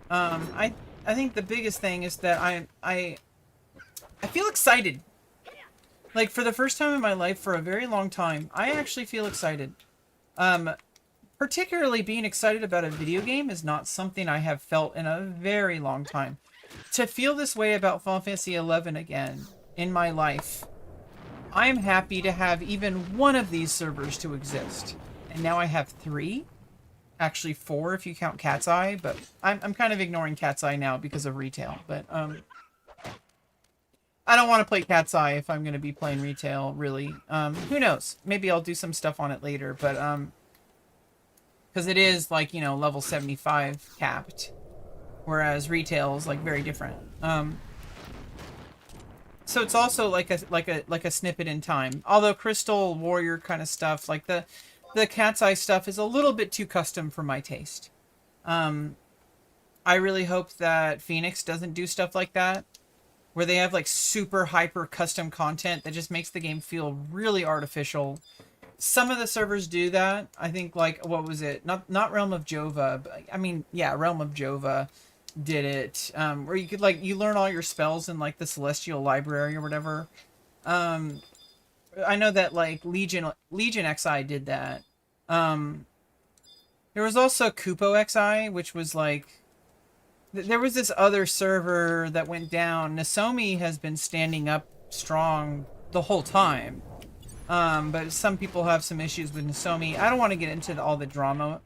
I think the biggest thing is that I feel excited. Like for the first time in my life for a very long time, I actually feel excited. Particularly being excited about a video game is not something I have felt in a very long time. To feel this way about Final Fantasy XI again in my life, I am happy to have even one of these servers to exist. And now I have 3. Actually 4 if you count Cat's Eye, but I'm kind of ignoring Cat's Eye now because of retail. But I don't want to play Cat's Eye if I'm going to be playing retail, really. Who knows? Maybe I'll do some stuff on it later, but because it is like, you know, level 75 capped, whereas retail is like very different. So it's also like a snippet in time. Although Crystal Warrior kind of stuff, like the Cat's Eye stuff is a little bit too custom for my taste. I really hope that Phoenix doesn't do stuff like that, where they have like super hyper custom content that just makes the game feel really artificial. Some of the servers do that. I think like, what was it? Not Realm of Jova, but I mean, yeah, Realm of Jova did it. Where you could like, you learn all your spells in like the Celestial Library or whatever. I know that like HorizonXI did that. There was also HorizonXI, which was like, there was this other server that went down. Nozomi has been standing up strong the whole time. But some people have some issues with Nozomi. I don't want to get into all the drama.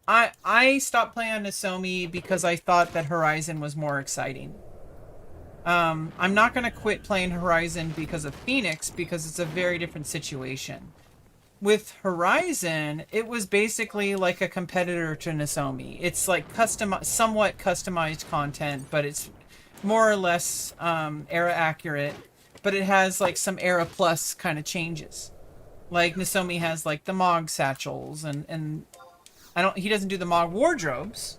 I stopped playing on Nozomi because I thought that Horizon was more exciting. I'm not going to quit playing Horizon because of Phoenix, because it's a very different situation. With Horizon, it was basically like a competitor to Nozomi. It's like somewhat customized content, but it's more or less era accurate. But it has like some era plus kind of changes. Like Nozomi has like the Mog satchels and he doesn't do the Mog wardrobes.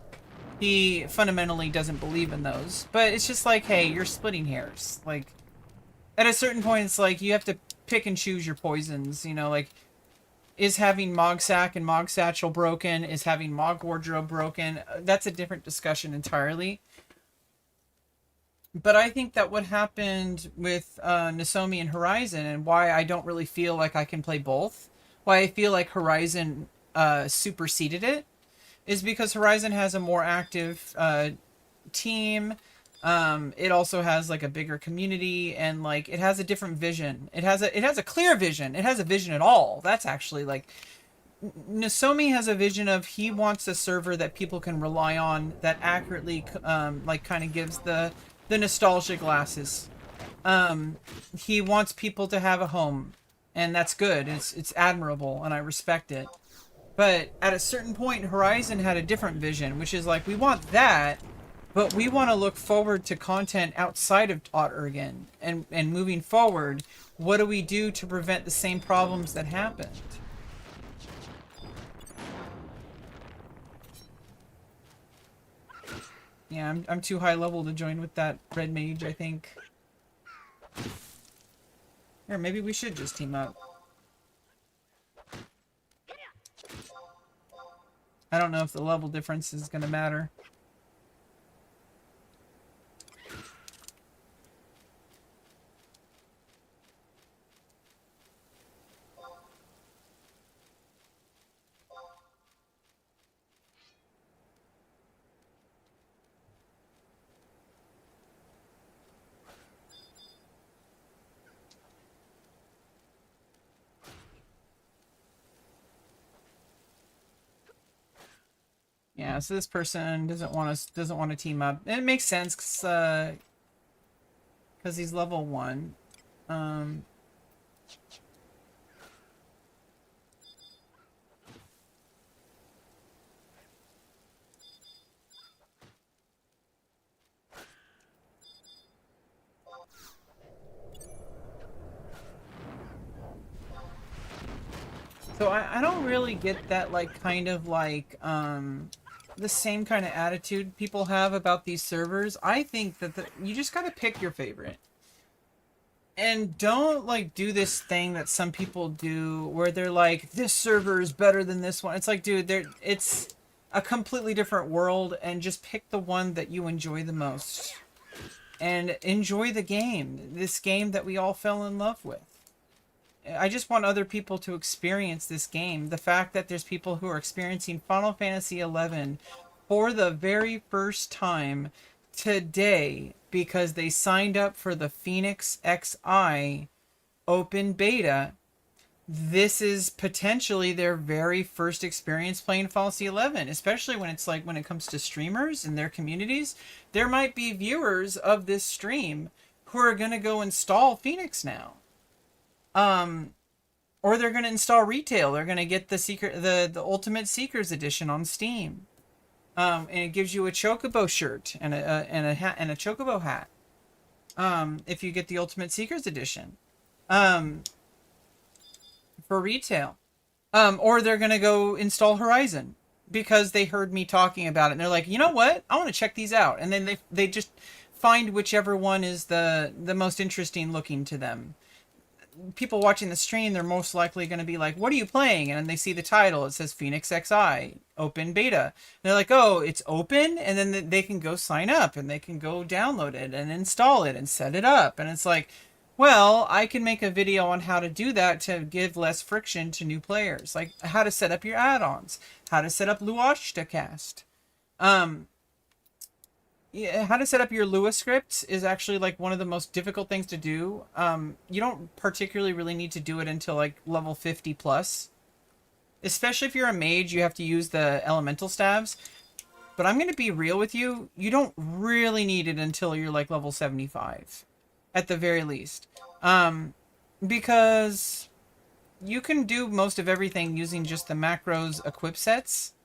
He fundamentally doesn't believe in those. But it's just like, hey, you're splitting hairs. Like, at a certain point, it's like, you have to pick and choose your poisons. You know, like, is having Mog Sack and Mog Satchel broken? Is having Mog Wardrobe broken? That's a different discussion entirely. But I think that what happened with Nozomi and Horizon, and why I don't really feel like I can play both, why I feel like Horizon superseded it, is because Horizon has a more active team. It also has like a bigger community, and like it has a different vision. It has a clear vision. It has a vision at all. That's actually like, Nozomi has a vision of, he wants a server that people can rely on, that accurately like kind of gives the nostalgia glasses. He wants people to have a home, and that's good. It's admirable, and I respect it. But at a certain point, Horizon had a different vision, which is like, we want that, but we want to look forward to content outside of Otteringen. And moving forward, what do we do to prevent the same problems that happened? Yeah, I'm too high level to join with that red mage, I think. Or maybe we should just team up. I don't know if the level difference is going to matter. Yeah, so this person doesn't want to team up. And it makes sense because he's level 1. So I don't really get that, like, kind of like the same kind of attitude people have about these servers. I think that you just gotta pick your favorite. And don't, like, do this thing that some people do where they're like, this server is better than this one. It's like, dude, it's a completely different world, and just pick the one that you enjoy the most. And enjoy the game. This game that we all fell in love with. I just want other people to experience this game. The fact that there's people who are experiencing Final Fantasy XI for the very first time today because they signed up for the PhoenixXI open beta. This is potentially their very first experience playing Final Fantasy XI, especially when it's like when it comes to streamers and their communities. There might be viewers of this stream who are going to go install Phoenix now. Or they're going to install retail. They're going to get the Ultimate Seekers Edition on Steam. And it gives you a Chocobo shirt and a hat and a Chocobo hat. If you get the Ultimate Seekers Edition. For retail. Or they're going to go install Horizon because they heard me talking about it. And they're like, you know what? I want to check these out. And then they just find whichever one is the most interesting looking to them. People watching the stream, they're most likely going to be like, what are you playing? And they see the title. It says PhoenixXI open beta. And they're like, oh, it's open? And then they can go sign up and they can go download it and install it and set it up. And it's like, well, I can make a video on how to do that to give less friction to new players. Like how to set up your add-ons, how to set up HorizonXI. Yeah, how to set up your Lua scripts is actually like one of the most difficult things to do. You don't particularly really need to do it until like level 50 plus. Especially if you're a mage, you have to use the elemental staves. But I'm going to be real with you. You don't really need it until you're like level 75. At the very least. Because you can do most of everything using just the macros equip sets.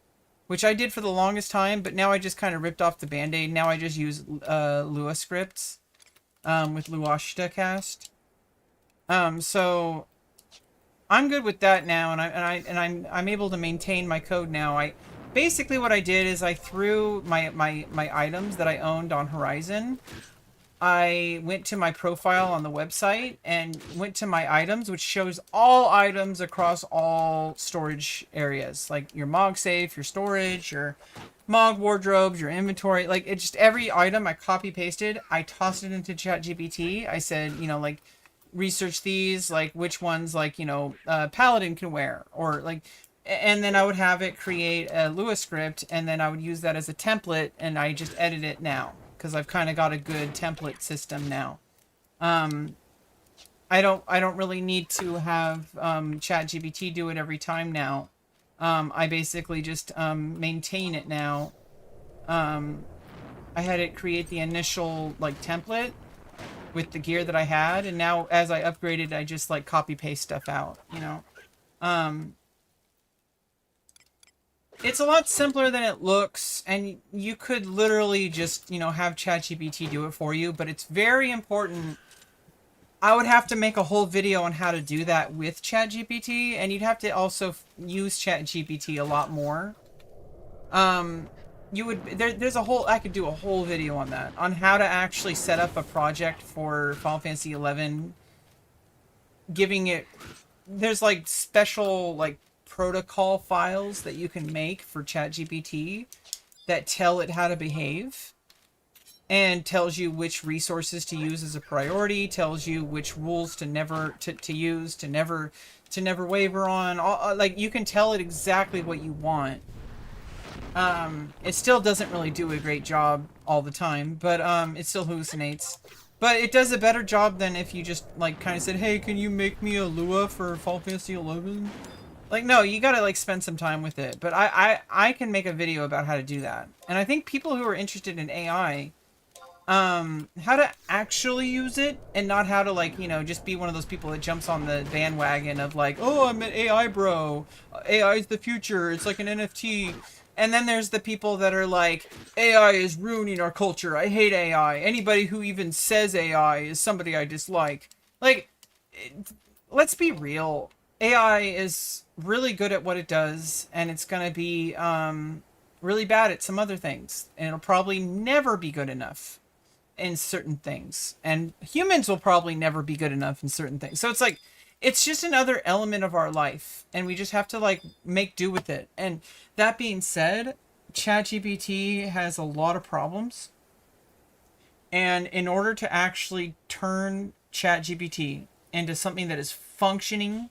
Which I did for the longest time, but now I just kind of ripped off the band-aid. Now I just use Lua scripts with HorizonXI. So I'm good with that now, and I'm able to maintain my code now. Basically what I did is I threw my items that I owned on Horizon. I went to my profile on the website and went to my items, which shows all items across all storage areas, like your Mog safe, your storage, your Mog wardrobes, your inventory. Like it's just every item I copy pasted. I tossed it into ChatGPT. I said, you know, like research these, like which ones, like, you know, Paladin can wear, or like, and then I would have it create a Lua script, and then I would use that as a template, and I just edit it now. Because I've kind of got a good template system now. I don't really need to have ChatGPT do it every time now. I basically just maintain it now. I had it create the initial like template, with the gear that I had, and now as I upgraded, I just like copy paste stuff out, you know. Um, it's a lot simpler than it looks, and you could literally just, you know, have ChatGPT do it for you, but it's very important. I would have to make a whole video on how to do that with ChatGPT, and you'd have to also use ChatGPT a lot more. You would there's a whole, I could do a whole video on that, on how to actually set up a project for Final Fantasy 11, giving it, there's like special like protocol files that you can make for ChatGPT that tell it how to behave, and tells you which resources to use as a priority, tells you which rules to never to use, to never waver on. All, like, you can tell it exactly what you want. It still doesn't really do a great job all the time, but it still hallucinates. But it does a better job than if you just like kind of said, "Hey, can you make me a Lua for Final Fantasy 11?" Like, no, you gotta like spend some time with it. But I can make a video about how to do that. And I think people who are interested in AI, how to actually use it, and not how to, like, you know, just be one of those people that jumps on the bandwagon of like, "Oh, I'm an AI bro. AI is the future. It's like an NFT." And then there's the people that are like, "AI is ruining our culture. I hate AI. Anybody who even says AI is somebody I dislike." Like, let's be real. AI is really good at what it does, and it's gonna be really bad at some other things, and it'll probably never be good enough in certain things, and humans will probably never be good enough in certain things. So it's like, it's just another element of our life, and we just have to like make do with it. And that being said, ChatGPT has a lot of problems, and in order to actually turn ChatGPT into something that is functioning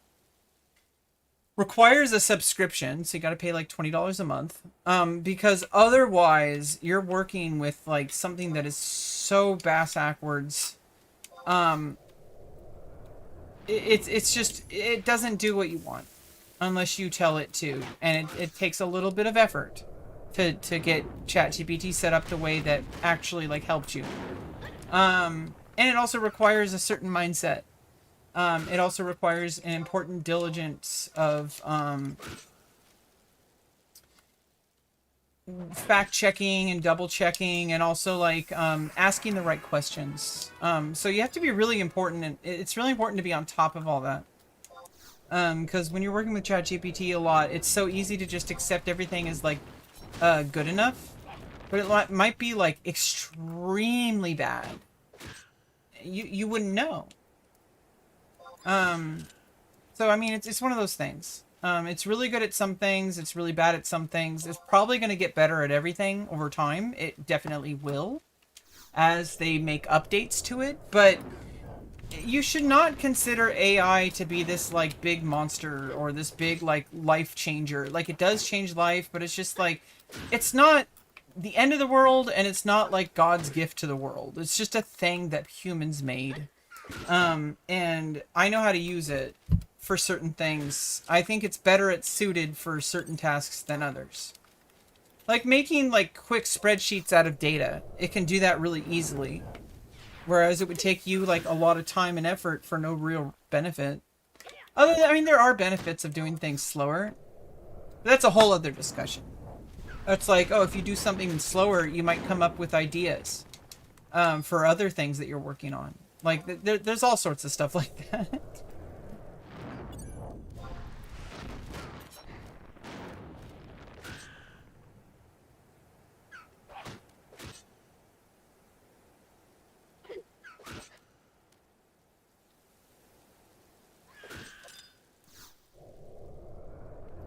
requires a subscription, so you got to pay like $20 a month, because otherwise you're working with like something that is so bass backwards. It's just, it doesn't do what you want unless you tell it to, and it takes a little bit of effort to get ChatGPT set up the way that actually like helped you. And it also requires a certain mindset. It also requires an important diligence of fact checking and double checking, and also like asking the right questions. So you have to be really important, and it's really important to be on top of all that. Because when you're working with ChatGPT a lot, it's so easy to just accept everything as like good enough, but it might be like extremely bad. You wouldn't know. So I mean, it's one of those things. It's really good at some things. It's really bad at some things. It's probably going to get better at everything over time. It definitely will, as they make updates to it. But you should not consider AI to be this like big monster or this big like life changer. Like, it does change life, but it's just like, it's not the end of the world, and it's not like God's gift to the world. It's just a thing that humans made. And I know how to use it for certain things. I think it's better at suited for certain tasks than others. Like making like quick spreadsheets out of data. It can do that really easily. Whereas it would take you like a lot of time and effort for no real benefit. I mean, there are benefits of doing things slower. But that's a whole other discussion. It's like, oh, if you do something slower, you might come up with ideas for other things that you're working on. Like, there's all sorts of stuff like that.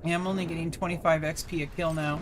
Yeah, I'm only getting 25 XP a kill now.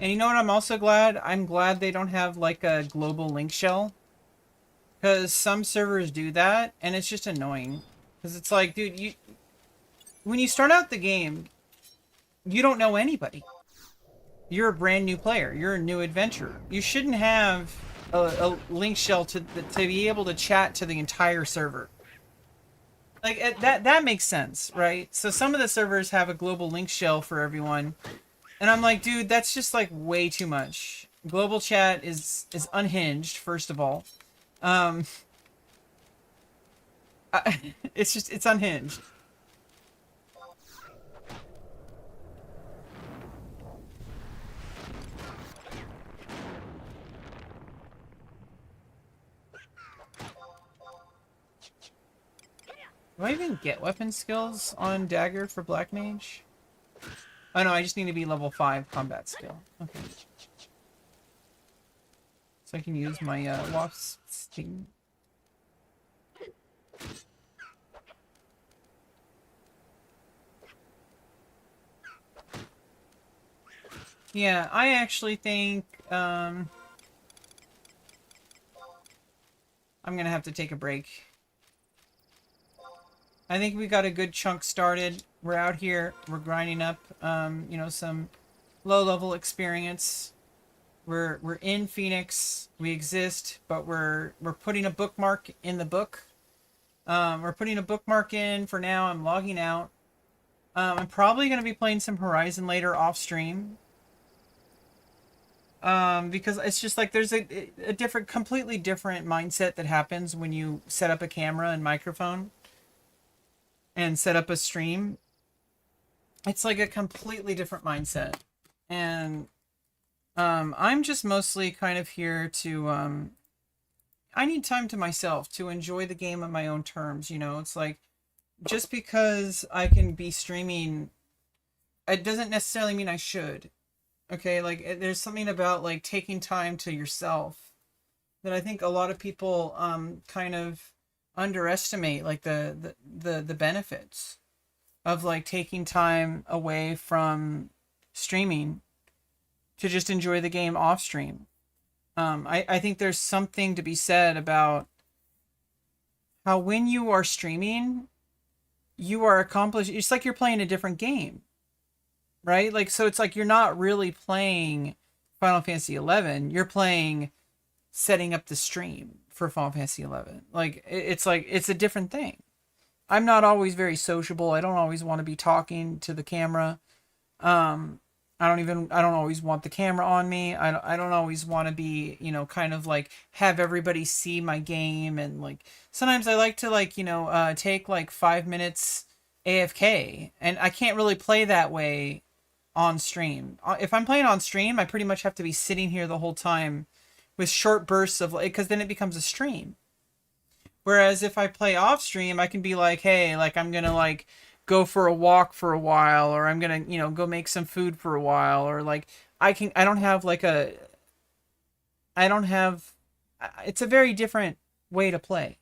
And you know what? I'm also glad. I'm glad they don't have like a global link shell, because some servers do that, and it's just annoying. Because it's like, dude, when you start out the game, you don't know anybody. You're a brand new player. You're a new adventurer. You shouldn't have a link shell to be able to chat to the entire server. Like that makes sense, right? So some of the servers have a global link shell for everyone, and I'm like, dude, that's just like way too much. Global chat is unhinged, first of all. Um, it's unhinged. Do I even get weapon skills on dagger for black mage? Oh no, I just need to be level 5 combat skill. Okay. So I can use my wasp sting. Yeah, I actually think I'm gonna have to take a break. I think we got a good chunk started. We're out here, we're grinding up you know, some low-level experience. We're in Phoenix. We exist, but we're putting a bookmark in the book. We're putting a bookmark in for now. I'm logging out. I'm probably going to be playing some Horizon later off stream. Because it's just like there's a different, completely different mindset that happens when you set up a camera and microphone and set up a stream. It's like a completely different mindset. And I'm just mostly kind of here to I need time to myself to enjoy the game on my own terms, you know. It's like just because I can be streaming, it doesn't necessarily mean I should. Okay, like there's something about like taking time to yourself that I think a lot of people kind of underestimate, like the benefits of like taking time away from streaming to just enjoy the game off stream. I think there's something to be said about how when you are streaming, you are accomplishing. It's like you're playing a different game, right? Like, so it's like you're not really playing Final Fantasy 11. You're playing setting up the stream for Final Fantasy 11. Like, it's like it's a different thing. I'm not always very sociable. I don't always want to be talking to the camera. I don't always want the camera on me. I don't always want to be, you know, kind of like have everybody see my game. And like, sometimes I like to like, you know, take like 5 minutes AFK, and I can't really play that way on stream. If I'm playing on stream, I pretty much have to be sitting here the whole time with short bursts of like, because then it becomes a stream. Whereas if I play off stream, I can be like, hey, like I'm gonna like go for a walk for a while, or I'm gonna, you know, go make some food for a while, or like I don't have like a, I don't have, it's a very different way to play.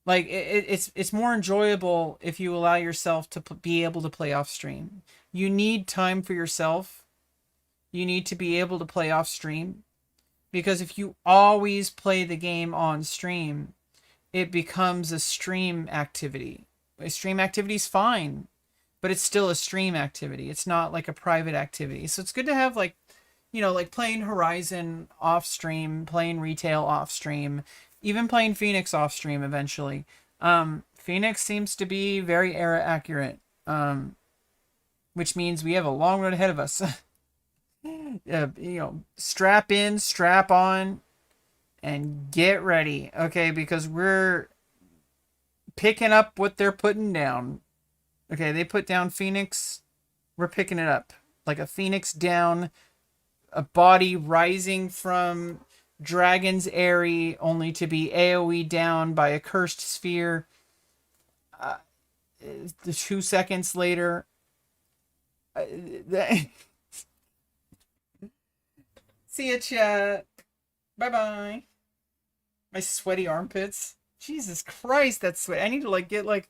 Like it's more enjoyable if you allow yourself to be able to play off stream. You need time for yourself. You need to be able to play off stream, because if you always play the game on stream, it becomes a stream activity. A stream activity is fine, but it's still a stream activity. It's not like a private activity. So it's good to have like, you know, like playing Horizon off stream, playing retail off stream, even playing Phoenix off stream eventually. Phoenix seems to be very era accurate, which means we have a long road ahead of us. You know, strap in, strap on, and get ready, okay? Because we're picking up what they're putting down. Okay, they put down Phoenix. We're picking it up. Like a phoenix down, a body rising from Dragon's Eyrie, only to be AoE down by a cursed sphere. 2 seconds later. See ya, chat. Bye-bye. My sweaty armpits. Jesus Christ, that's sweat. I need to like get like,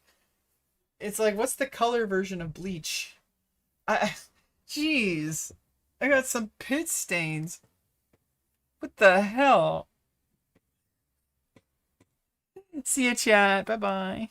it's like, what's the color version of bleach? Jeez. I got some pit stains. What the hell? See ya, chat. Bye bye.